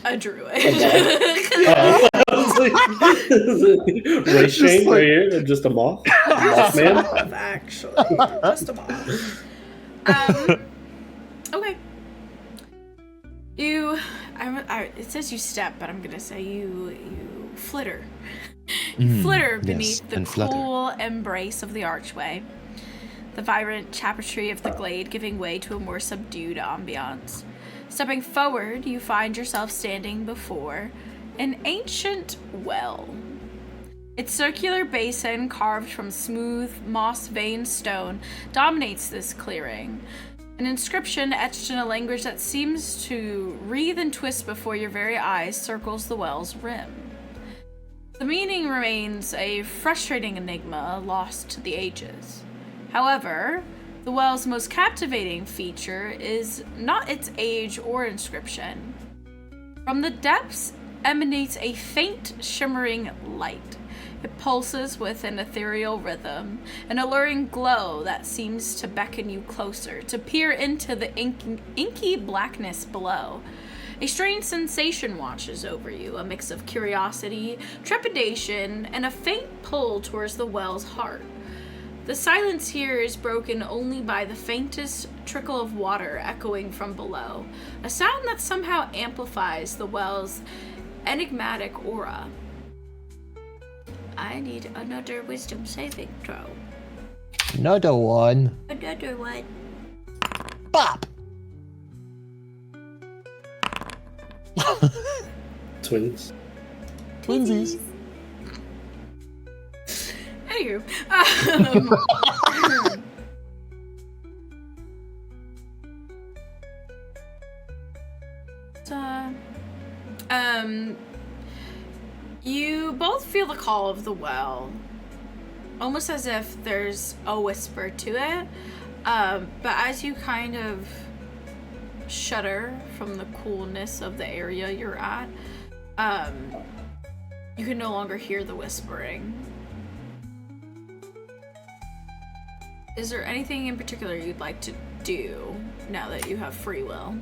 a druid. I was like, race Just chain like- right here. I'm just a moth. Mothman. Moth, actually. Just a moth. Okay. It says you step, but I'm gonna say you flitter. You flitter beneath the and flutter. cool embrace of the archway. The vibrant tapestry of the glade giving way to a more subdued ambiance. Stepping forward, you find yourself standing before an ancient well. Its circular basin, carved from smooth, moss-veined stone, dominates this clearing. An inscription etched in a language that seems to wreathe and twist before your very eyes circles the well's rim. The meaning remains a frustrating enigma lost to the ages. However, the well's most captivating feature is not its age or inscription. From the depths emanates a faint, shimmering light. It pulses with an ethereal rhythm, an alluring glow that seems to beckon you closer, to peer into the inky blackness below. A strange sensation washes over you, a mix of curiosity, trepidation, and a faint pull towards the well's heart. The silence here is broken only by the faintest trickle of water echoing from below, a sound that somehow amplifies the well's enigmatic aura. I need another wisdom saving throw. Another one. Another one. Bop. Twins. Twinsies. Anywho, you both feel the call of the well, almost as if there's a whisper to it. But as you kind of shudder from the coolness of the area you're at, you can no longer hear the whispering. Is there anything in particular you'd like to do now that you have free will?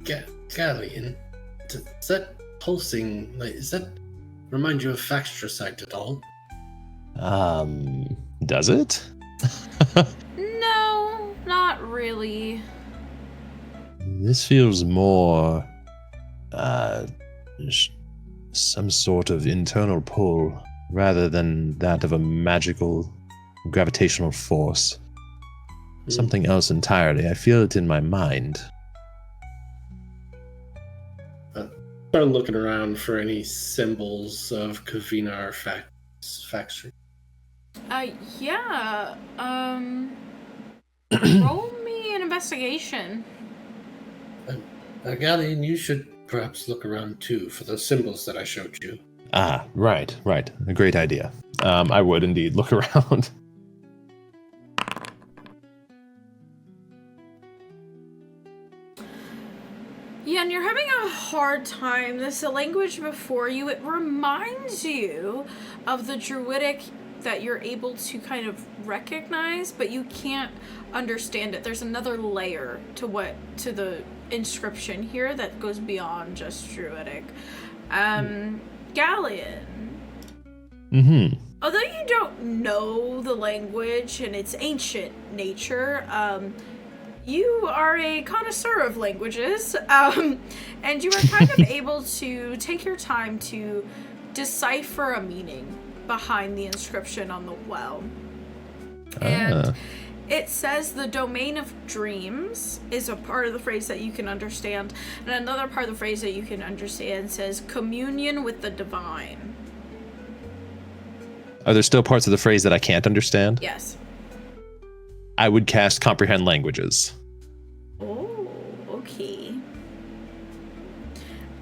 Galleon, does that pulsing, does that remind you of Faxtricite at all? Does it? No, not really. This feels more, some sort of internal pull rather than that of a magical gravitational force. Something else entirely. I feel it in my mind. Start looking around for any symbols of Kavina or Faxtricite. Yeah. Roll me an investigation. Galleon, you should perhaps look around too for those symbols that I showed you. Ah, right. A great idea. I would indeed look around. Yeah, and you're having a hard time. This language before you, it reminds you of the druidic that you're able to kind of recognize, but you can't understand it. There's another layer to the inscription here that goes beyond just druidic. Galleon. Mm-hmm. Although you don't know the language and its ancient nature, you are a connoisseur of languages, and you are kind of able to take your time to decipher a meaning behind the inscription on the well. And it says the domain of dreams is a part of the phrase that you can understand, and another part of the phrase that you can understand says communion with the divine. Are there still parts of the phrase that I can't understand? Yes. I would cast comprehend languages. Oh, okay.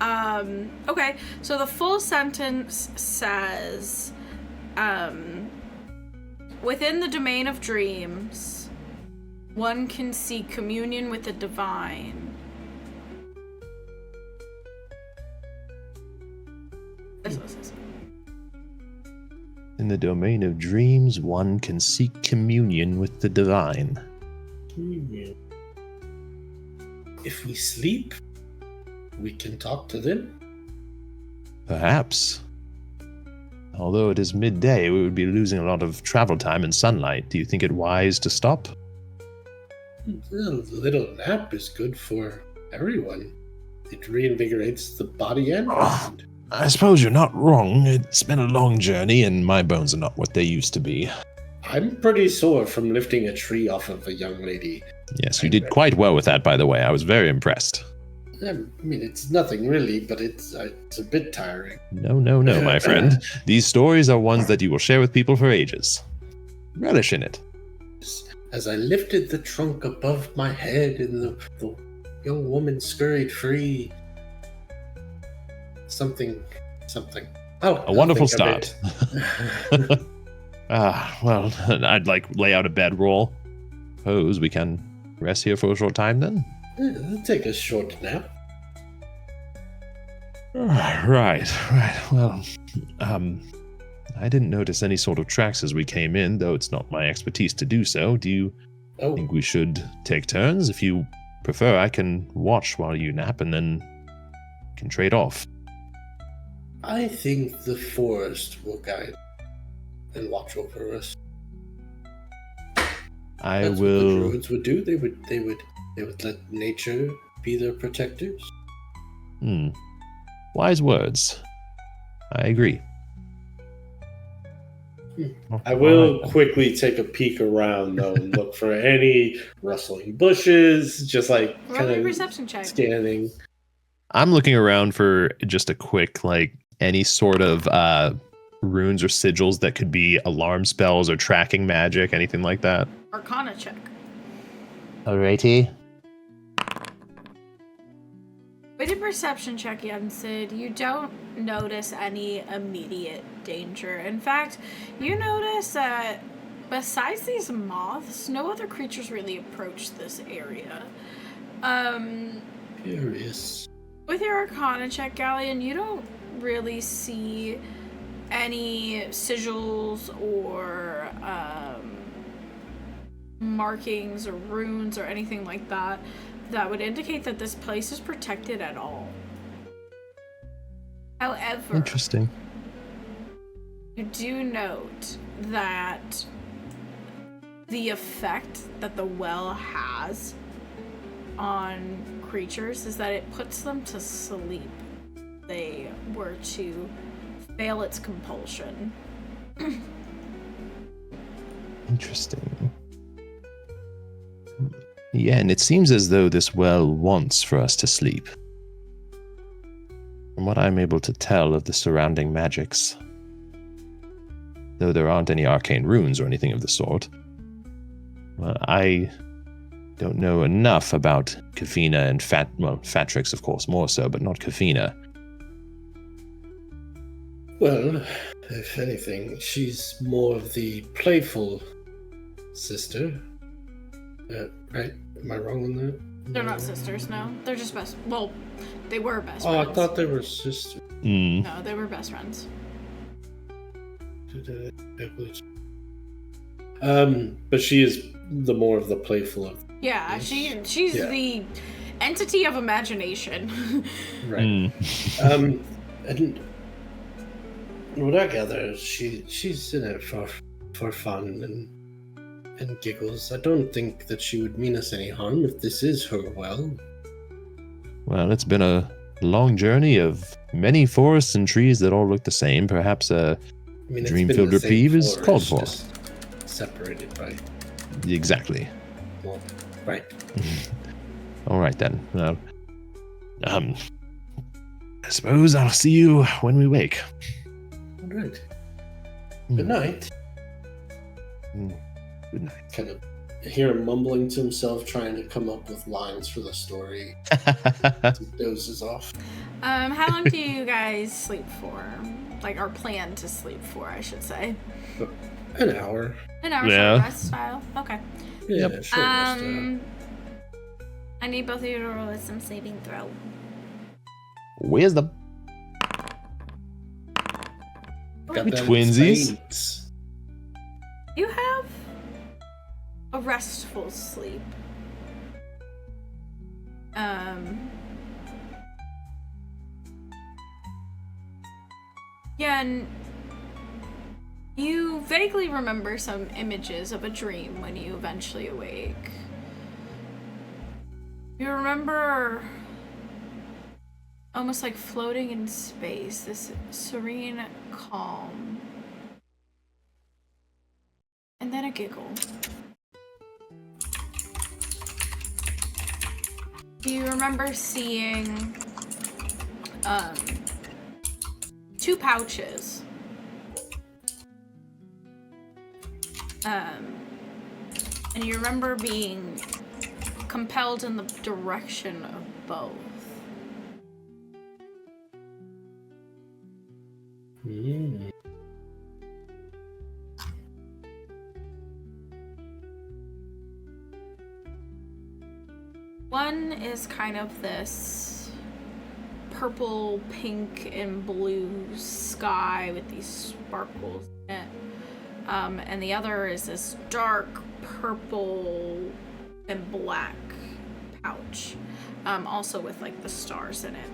Okay, so the full sentence says, within the domain of dreams, one can seek communion with the divine. That's what it says. In the domain of dreams, one can seek communion with the divine. If we sleep, we can talk to them. Perhaps. Although it is midday, we would be losing a lot of travel time and sunlight. Do you think it wise to stop? A little nap is good for everyone. It reinvigorates the body and mind. I suppose you're not wrong. It's been a long journey, and my bones are not what they used to be. I'm pretty sore from lifting a tree off of a young lady. Yes, you did quite well with that, by the way. I was very impressed. I mean, it's nothing really, but it's a bit tiring. No, my friend. These stories are ones that you will share with people for ages. Relish in it. As I lifted the trunk above my head and the young woman scurried free. Something. Oh, a wonderful start. Well, I'd lay out a bedroll. Suppose we can rest here for a short time then? I'll take a short nap. Right. Well, I didn't notice any sort of tracks as we came in, though it's not my expertise to do so. Do you think we should take turns? If you prefer, I can watch while you nap and then can trade off. I think the forest will guide and watch over us. That's what the druids would do. They would let nature be their protectors. Wise words. I agree. I will quickly take a peek around though and look for any rustling bushes, just like kind of perception check. Scanning. I'm looking around for just a quick, any sort of runes or sigils that could be alarm spells or tracking magic, anything like that. Arcana check. Alrighty. With your perception check, Yen Sid, you don't notice any immediate danger. In fact, you notice that besides these moths, no other creatures really approach this area. Curious. With your Arcana check, Galleon, you don't really see any sigils or markings or runes or anything like that that would indicate that this place is protected at all. However, interesting. You do note that the effect that the well has on creatures is that it puts them to sleep. They were to fail its compulsion. Interesting. Yeah, and it seems as though this well wants for us to sleep. From what I'm able to tell of the surrounding magics, though there aren't any arcane runes or anything of the sort, well, I don't know enough about Kafina and Fatrix, of course, more so, but not Kafina. Well, if anything, she's more of the playful sister. Right? Am I wrong on that? They're not sisters, no. They're just best. Well, they were best friends. Oh, I thought they were sisters. No, they were best friends. But she is the more of the playful of. Yeah, she's the entity of imagination. Right. And what I gather, she's in it for fun and giggles. I don't think that she would mean us any harm if this is her well. Well, it's been a long journey of many forests and trees that all look the same. Perhaps a dream-filled reprieve is called for. Separated by... Exactly. Well, right. All right, then. Well, I suppose I'll see you when we wake. All right. Good night. Good night. Kind of hear him mumbling to himself, trying to come up with lines for the story. He dozes off. How long do you guys sleep for? Or plan to sleep for, I should say. An hour. An hour, short rest style. Okay. Yeah, short rest. I need both of you to roll a wisdom saving throw. Wisdom. Got We that twinsies. explains. You have a restful sleep. Yen, you vaguely remember some images of a dream when you eventually awake. You remember almost like floating in space, this serene calm. And then a giggle. You remember seeing 2 pouches. And you remember being compelled in the direction of both. Mm. One is kind of this purple, pink, and blue sky with these sparkles in it. And the other is this dark purple and black pouch. Also with like the stars in it.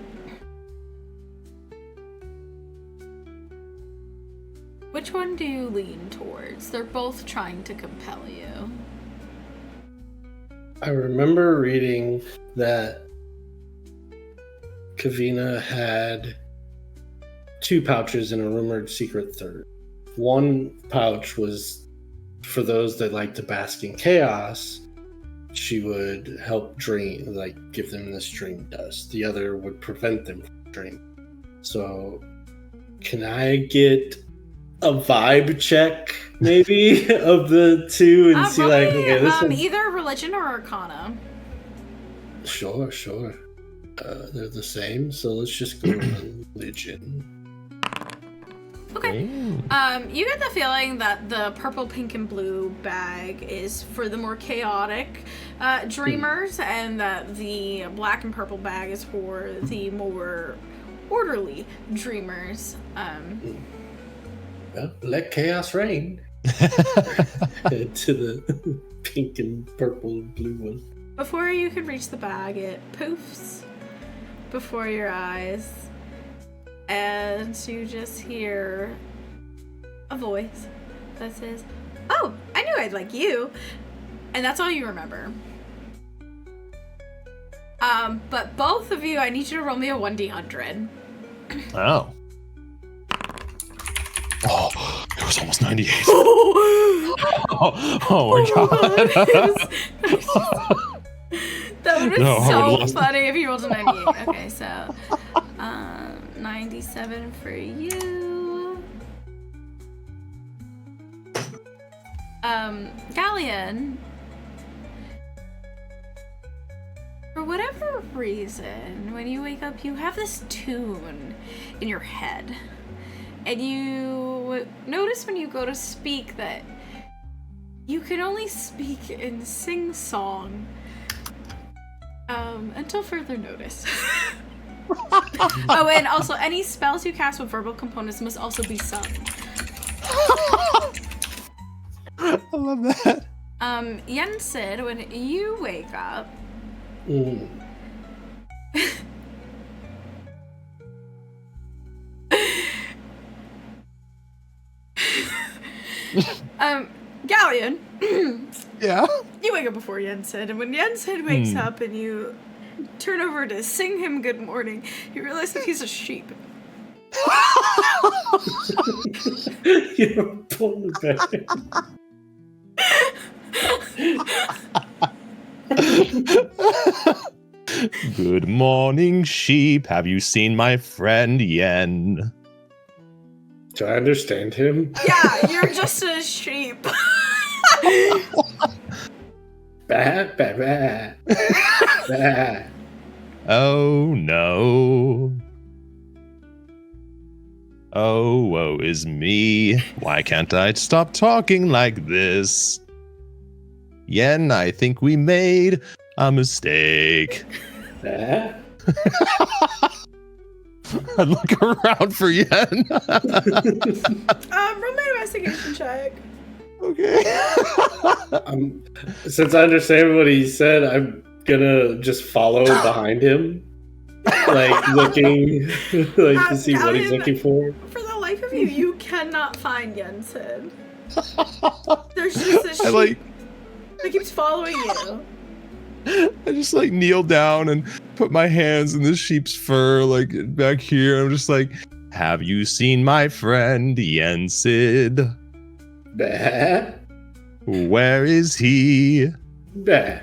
Which one do you lean towards? They're both trying to compel you. I remember reading that Kavina had 2 pouches and a rumored secret third. One pouch was for those that like to bask in chaos. She would help dream, like give them this dream dust. The other would prevent them from dreaming. So, can I get a vibe check, maybe, of the 2 and see, like, okay, this one... Either religion or arcana. Sure. They're the same, so let's just go with religion. Okay. You get the feeling that the purple, pink, and blue bag is for the more chaotic dreamers, and that the black and purple bag is for the more orderly dreamers. Well, let chaos reign. To the pink and purple and blue one. Before you can reach the bag, it poofs before your eyes, and you just hear a voice that says, "Oh, I knew I'd like you," and that's all you remember. But both of you, I need you to roll me a 1d100. Oh. Oh, it was almost 98. Oh my god. That would have been No, I would've so lost. funny if you rolled a 98. Okay, so 97 for you. Galleon, for whatever reason, when you wake up, you have this tune in your head. And you notice when you go to speak that you can only speak in sing-song until further notice. Oh, and also any spells you cast with verbal components must also be sung. I love that. Yen Sid, when you wake up, Galleon. Yeah? You wake up before Yen Sid, and when Yen Sid wakes up and you turn over to sing him good morning, you realize that he's a sheep. You're pulling back. Good morning, sheep. Have you seen my friend Yen? Do I understand him? Yeah, you're just a sheep. Bah, bah, bah. Bah. Oh no. Oh, woe is me. Why can't I stop talking like this? Yen, I think we made a mistake. Bah. I look around for Yen. Roll my investigation check. Okay. Since I understand what he said, I'm gonna just follow behind him, like looking, like to see what he's looking for. For the life of you, you cannot find Yen Sid. There's just this sheep that keeps following you. I just like kneel down and put my hands in the sheep's fur, like back here. I'm just like, have you seen my friend Yen Sid? Bah. Where is he? Bah.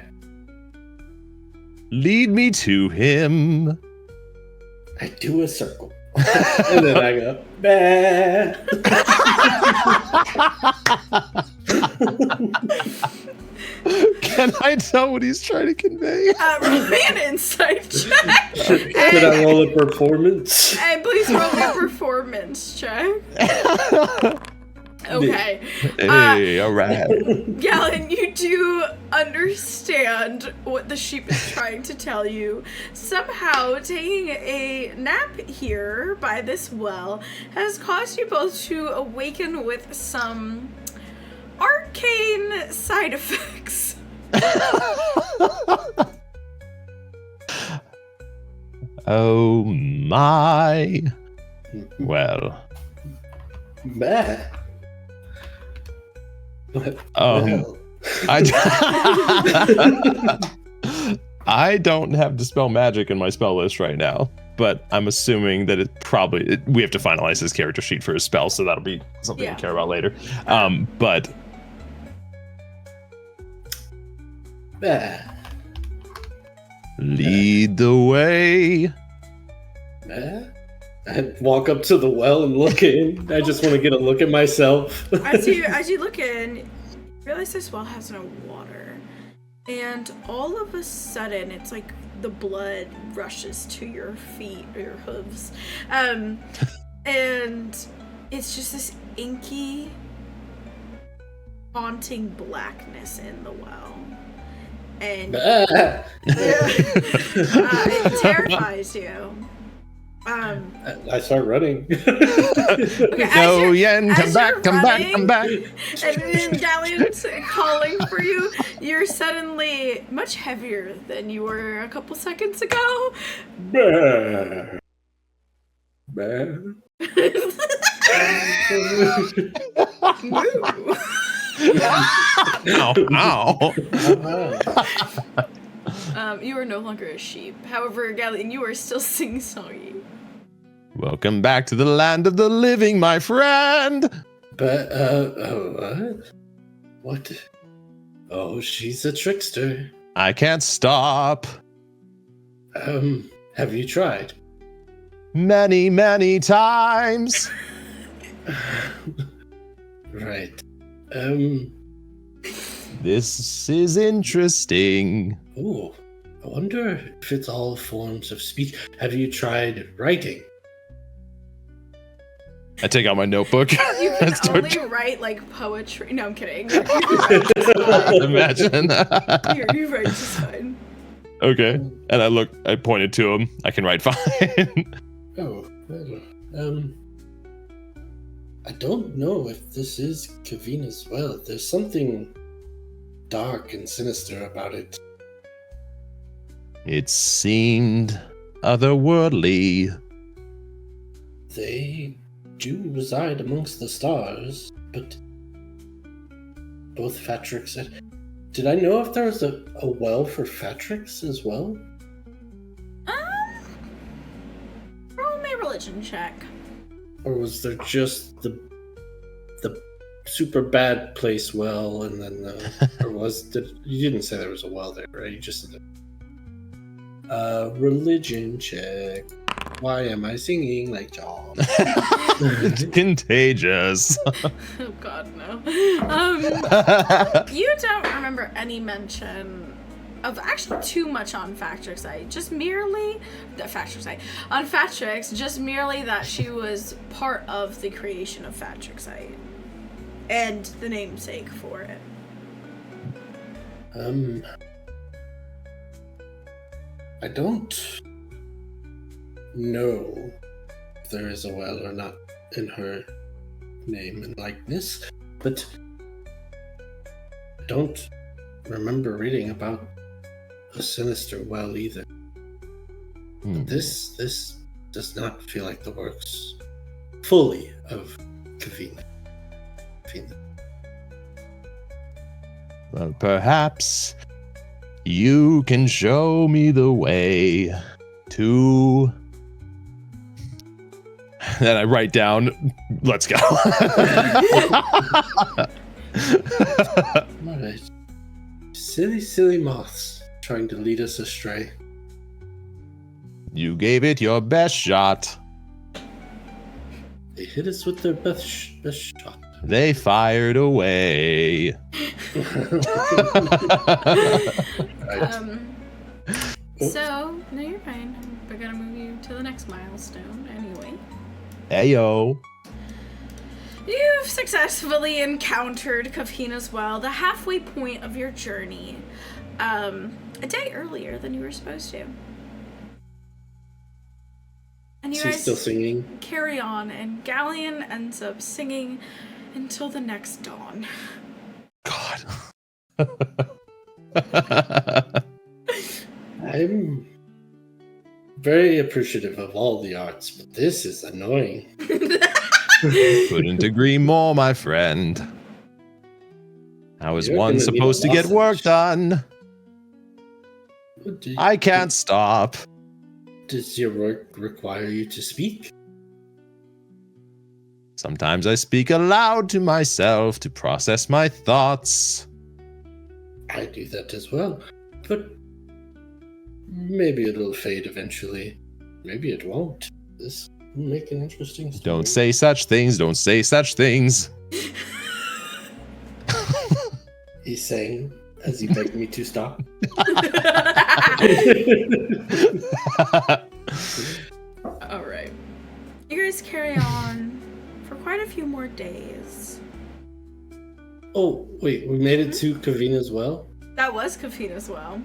Lead me to him. I do a circle. And then I go, bah. Can I tell what he's trying to convey? Roll me an insight check. Did I roll a performance? And please roll a performance check. Okay. Hey, alright. Galen, you do understand what the sheep is trying to tell you. Somehow, taking a nap here by this well has caused you both to awaken with some arcane side effects. Oh my. Well. Bah. I don't have Dispel Magic in my spell list right now, but I'm assuming that we have to finalize his character sheet for his spell, so that'll be something we'll care about later. But Bah. lead the way. Bah. I walk up to the well and look in. I just want to get a look at myself. As you look in, you realize this well has no water. And all of a sudden, it's like the blood rushes to your feet or your hooves. And it's just this inky, haunting blackness in the well. And it terrifies you. I start running. Okay, No, Yen, come back. And then Galleon's calling for you. You're suddenly much heavier than you were a couple seconds ago. Bah. Bah. Ow. You are no longer a sheep. However, Galleon, you are still sing-songy. Welcome back to the land of the living, my friend. But, what? Oh, she's a trickster. I can't stop. Have you tried? Many, many times. Right. This is interesting. Oh, I wonder if it's all forms of speech. Have you tried writing? I take out my notebook. You can only write, like, poetry. No, I'm kidding. Imagine. You write just fine. Okay. And I pointed to him. I can write fine. Oh, well, I don't know if this is Kavina's well. There's something dark and sinister about it. It seemed otherworldly. They do reside amongst the stars, but both Fatrix and... Did I know if there was a well for Fatrix as well? Roll me a religion check. Or was there just the super bad place well, and then you didn't say there was a well there, right? You just said religion check. Why am I singing like y'all? It's contagious. Oh God, no. You don't remember any mention of actually too much on Fatrix, just merely on Fatrix, just merely that she was part of the creation of Fatrix and the namesake for it. I don't know there is a well or not in her name and likeness, but I don't remember reading about a sinister well either. This does not feel like the works fully of Kavina. Well, perhaps you can show me the way to... Then I write down, let's go. Alright. Silly moths trying to lead us astray. You gave it your best shot. They hit us with their best shot. They fired away. So, no, you're fine. We're gonna move you to the next milestone anyway. Heyo. You've successfully encountered Kavina's Well, the halfway point of your journey, a day earlier than you were supposed to. And you She's guys still singing. carry on, and Galleon ends up singing until the next dawn. God. I'm very appreciative of all the arts, but this is annoying. Couldn't agree more, my friend. How is You're one gonna need supposed a to get work lozenge. done? I can't stop. Does your work require you to speak? Sometimes I speak aloud to myself to process my thoughts. I do that as well, but maybe it'll fade eventually. Maybe it won't. This will make an interesting story. Don't say such things, don't say such things. He's saying as he begged me to stop. All right. You guys carry on for quite a few more days. Oh, wait, we made it to Kavina's Well? That was Kavina's Well,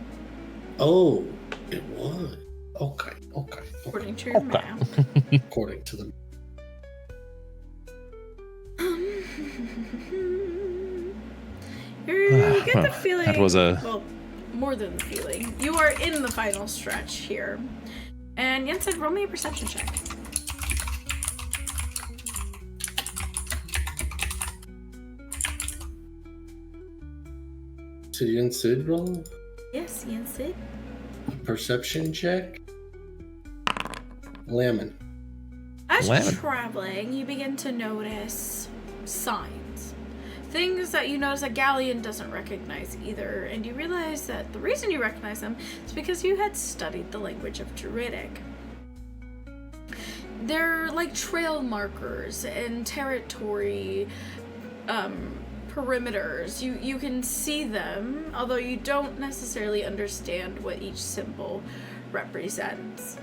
Oh, it was. Okay. according to your map. According to the... You get the feeling. That was a... Well, more than the feeling. You are in the final stretch here. And Yen Sid, roll me a perception check. So Yen Sid roll? Yes, Yen Sid. A perception check? Lemon. As you're Lemon. traveling, you begin to notice signs. Things that you notice that Galleon doesn't recognize either, and you realize that the reason you recognize them is because you had studied the language of Druidic. They're like trail markers and territory perimeters. You can see them, although you don't necessarily understand what each symbol represents.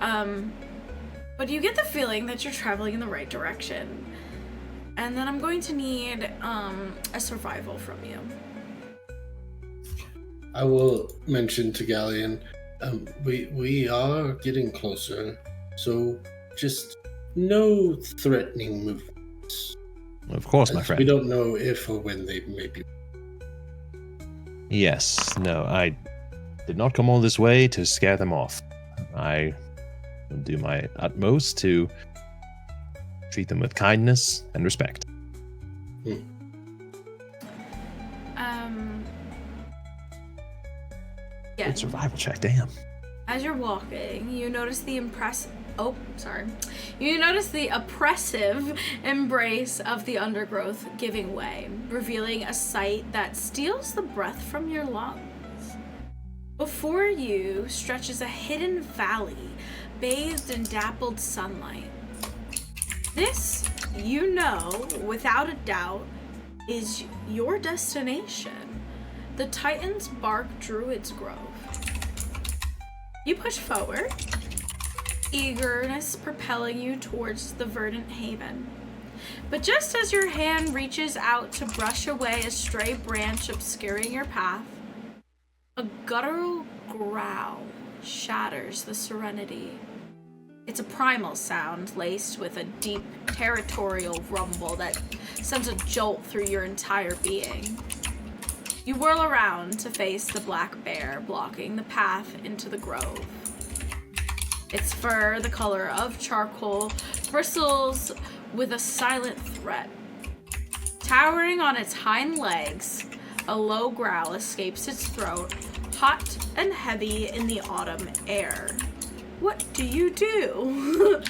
But you get the feeling that you're traveling in the right direction. And then I'm going to need a survival from you. I will mention to Galleon, we are getting closer, so just no threatening movements. Of course, my We friend. don't know if or when they may be. Yes, no, I did not come all this way to scare them off. I will do my utmost to treat them with kindness and respect. Yeah. Good survival check, damn. As you're walking, you notice the You notice the oppressive embrace of the undergrowth giving way, revealing a sight that steals the breath from your lungs. Before you stretches a hidden valley, bathed in dappled sunlight. This, you know, without a doubt, is your destination, the Titansbark Druids Grove. You push forward, eagerness propelling you towards the verdant haven. But just as your hand reaches out to brush away a stray branch obscuring your path, a guttural growl shatters the serenity. It's a primal sound laced with a deep territorial rumble that sends a jolt through your entire being. You whirl around to face the black bear blocking the path into the grove. Its fur, the color of charcoal, bristles with a silent threat. Towering on its hind legs, a low growl escapes its throat, hot and heavy in the autumn air. What do you do?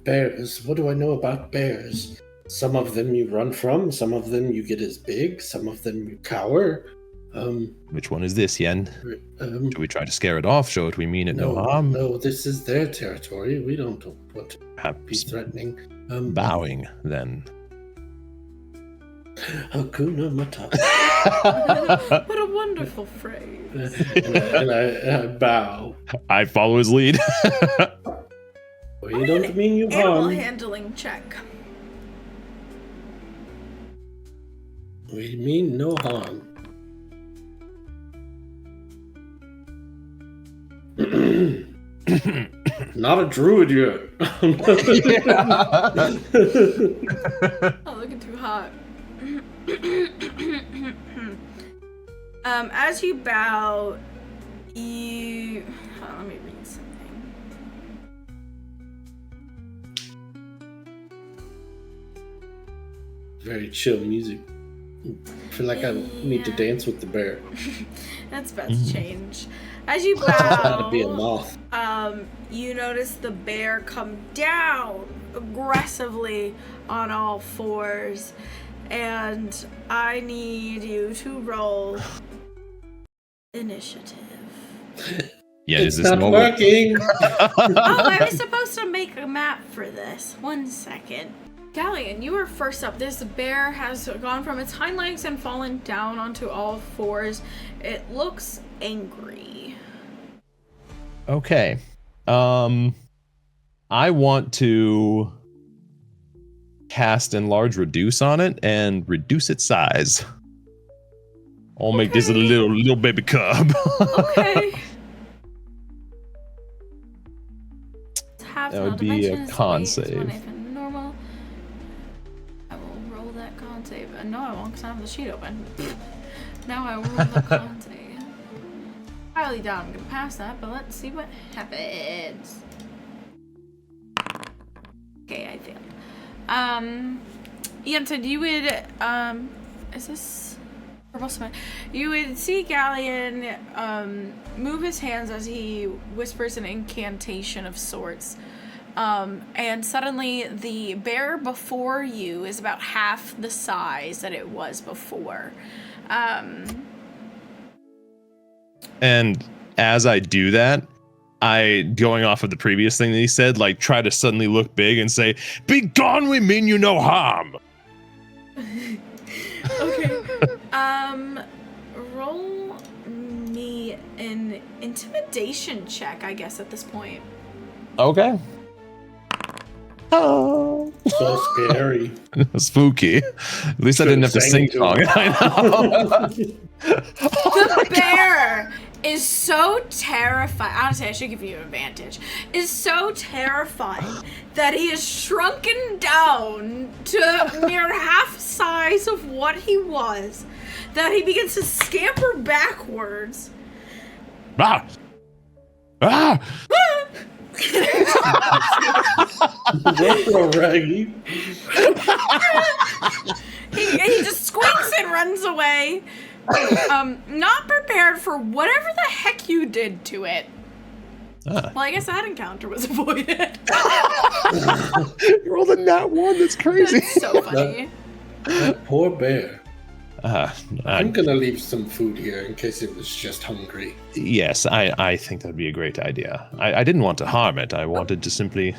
Bears. What do I know about bears? Some of them you run from, some of them you get as big, some of them you cower. Which one is this, Yen? Should we try to scare it off, show it we mean it no harm? No, this is their territory. We don't want to be Perhaps threatening. bowing, then. Hakuna Matata. What a wonderful phrase. and I bow. I follow his lead. We don't mean you Animal harm. handling check. We mean no harm. Not a druid yet. Oh, looking too hot. As you bow, you... Hold on, let me read something. Very chill music. I feel like I need to dance with the bear. That's best change. As you Gotta be a bow, moth. you notice the bear come down aggressively on all fours, and I need you to roll initiative. Yeah, It's is this not moment? working. Oh, I was supposed to make a map for this. 1 second. Galleon, you are first up. This bear has gone from its hind legs and fallen down onto all fours. It looks angry. Okay. I want to cast Enlarge Reduce on it and reduce its size. I'll make this a little baby cub. Okay. That would be a con save. Normal. I will roll that con save. No, I won't, because I have the sheet open. Now I will roll the con save. Highly doubt I'm gonna pass that, but let's see what happens. Okay, I failed. Yen Sid, you would, is this purple smite? You would see Galleon, move his hands as he whispers an incantation of sorts. And suddenly the bear before you is about half the size that it was before. And as I do that, going off of the previous thing that he said, like try to suddenly look big and say, "Be gone, we mean you no harm." Okay. Roll me an intimidation check, I guess, at this point. Okay. Oh. So scary. Spooky. At least I didn't have to sing song. I know. The bear is so terrified. Honestly, I should give you an advantage. Is so terrified that he is shrunken down to mere half size of what he was, that he begins to scamper backwards. Ah! Ah! Raggy. He just squeaks and runs away. Not prepared for whatever the heck you did to it. Ah. Well, I guess that encounter was avoided. You rolled a nat 1, that's crazy. That's so funny. That poor bear. I'm I'm gonna leave some food here in case it was just hungry. Yes, I think that'd be a great idea. I didn't want to harm it. I wanted to simply...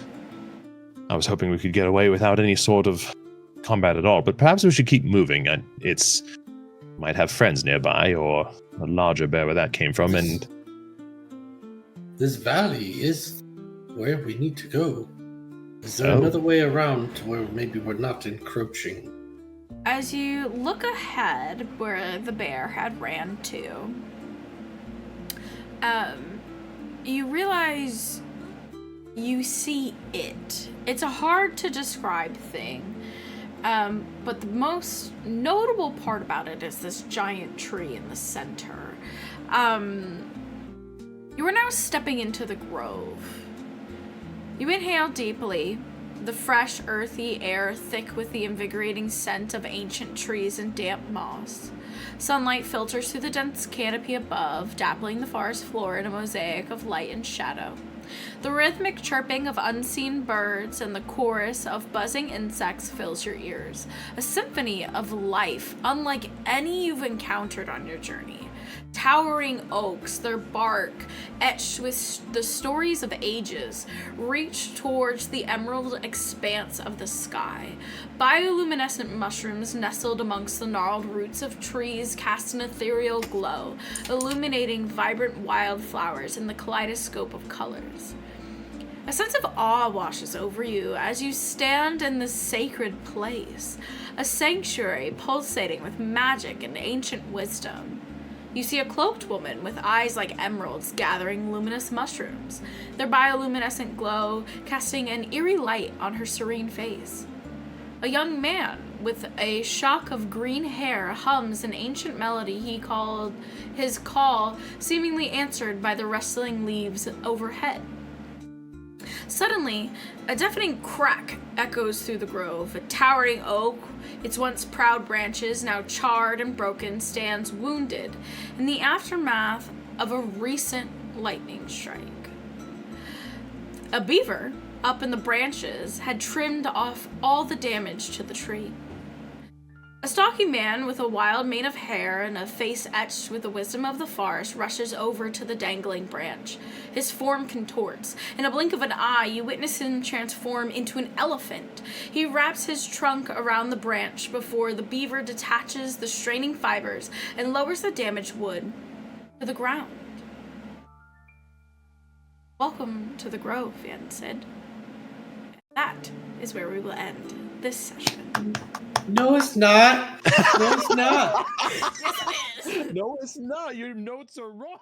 I was hoping we could get away without any sort of combat at all, but perhaps we should keep moving. It's... might have friends nearby, or a larger bear where that came from, and... This valley is where we need to go. Is there another way around to where maybe we're not encroaching? as you look ahead where the bear had ran to, you realize you see it. It's a hard to describe thing, but the most notable part about it is this giant tree in the center. You are now stepping into the grove. You inhale deeply, the fresh, earthy air thick with the invigorating scent of ancient trees and damp moss. Sunlight filters through the dense canopy above, dappling the forest floor in a mosaic of light and shadow. The rhythmic chirping of unseen birds and the chorus of buzzing insects fills your ears, a symphony of life unlike any you've encountered on your journey. Towering oaks, their bark etched with the stories of ages, reach towards the emerald expanse of the sky. Bioluminescent mushrooms nestled amongst the gnarled roots of trees cast an ethereal glow, illuminating vibrant wildflowers in the kaleidoscope of colors. A sense of awe washes over you as you stand in this sacred place, a sanctuary pulsating with magic and ancient wisdom. You see a cloaked woman with eyes like emeralds gathering luminous mushrooms, their bioluminescent glow casting an eerie light on her serene face. A young man with a shock of green hair hums an ancient melody he called his call, seemingly answered by the rustling leaves overhead. Suddenly, a deafening crack echoes through the grove. A towering oak, its once proud branches now charred and broken, stands wounded in the aftermath of a recent lightning strike. A beaver, up in the branches, had trimmed off all the damage to the tree. A stocky man with a wild mane of hair and a face etched with the wisdom of the forest rushes over to the dangling branch. His form contorts. In a blink of an eye, you witness him transform into an elephant. He wraps his trunk around the branch before the beaver detaches the straining fibers and lowers the damaged wood to the ground. Welcome to the Grove, Yen Sid. That is where we will end this session. No, it's not. No, it's not. Yes, it is. No, it's not. Your notes are wrong.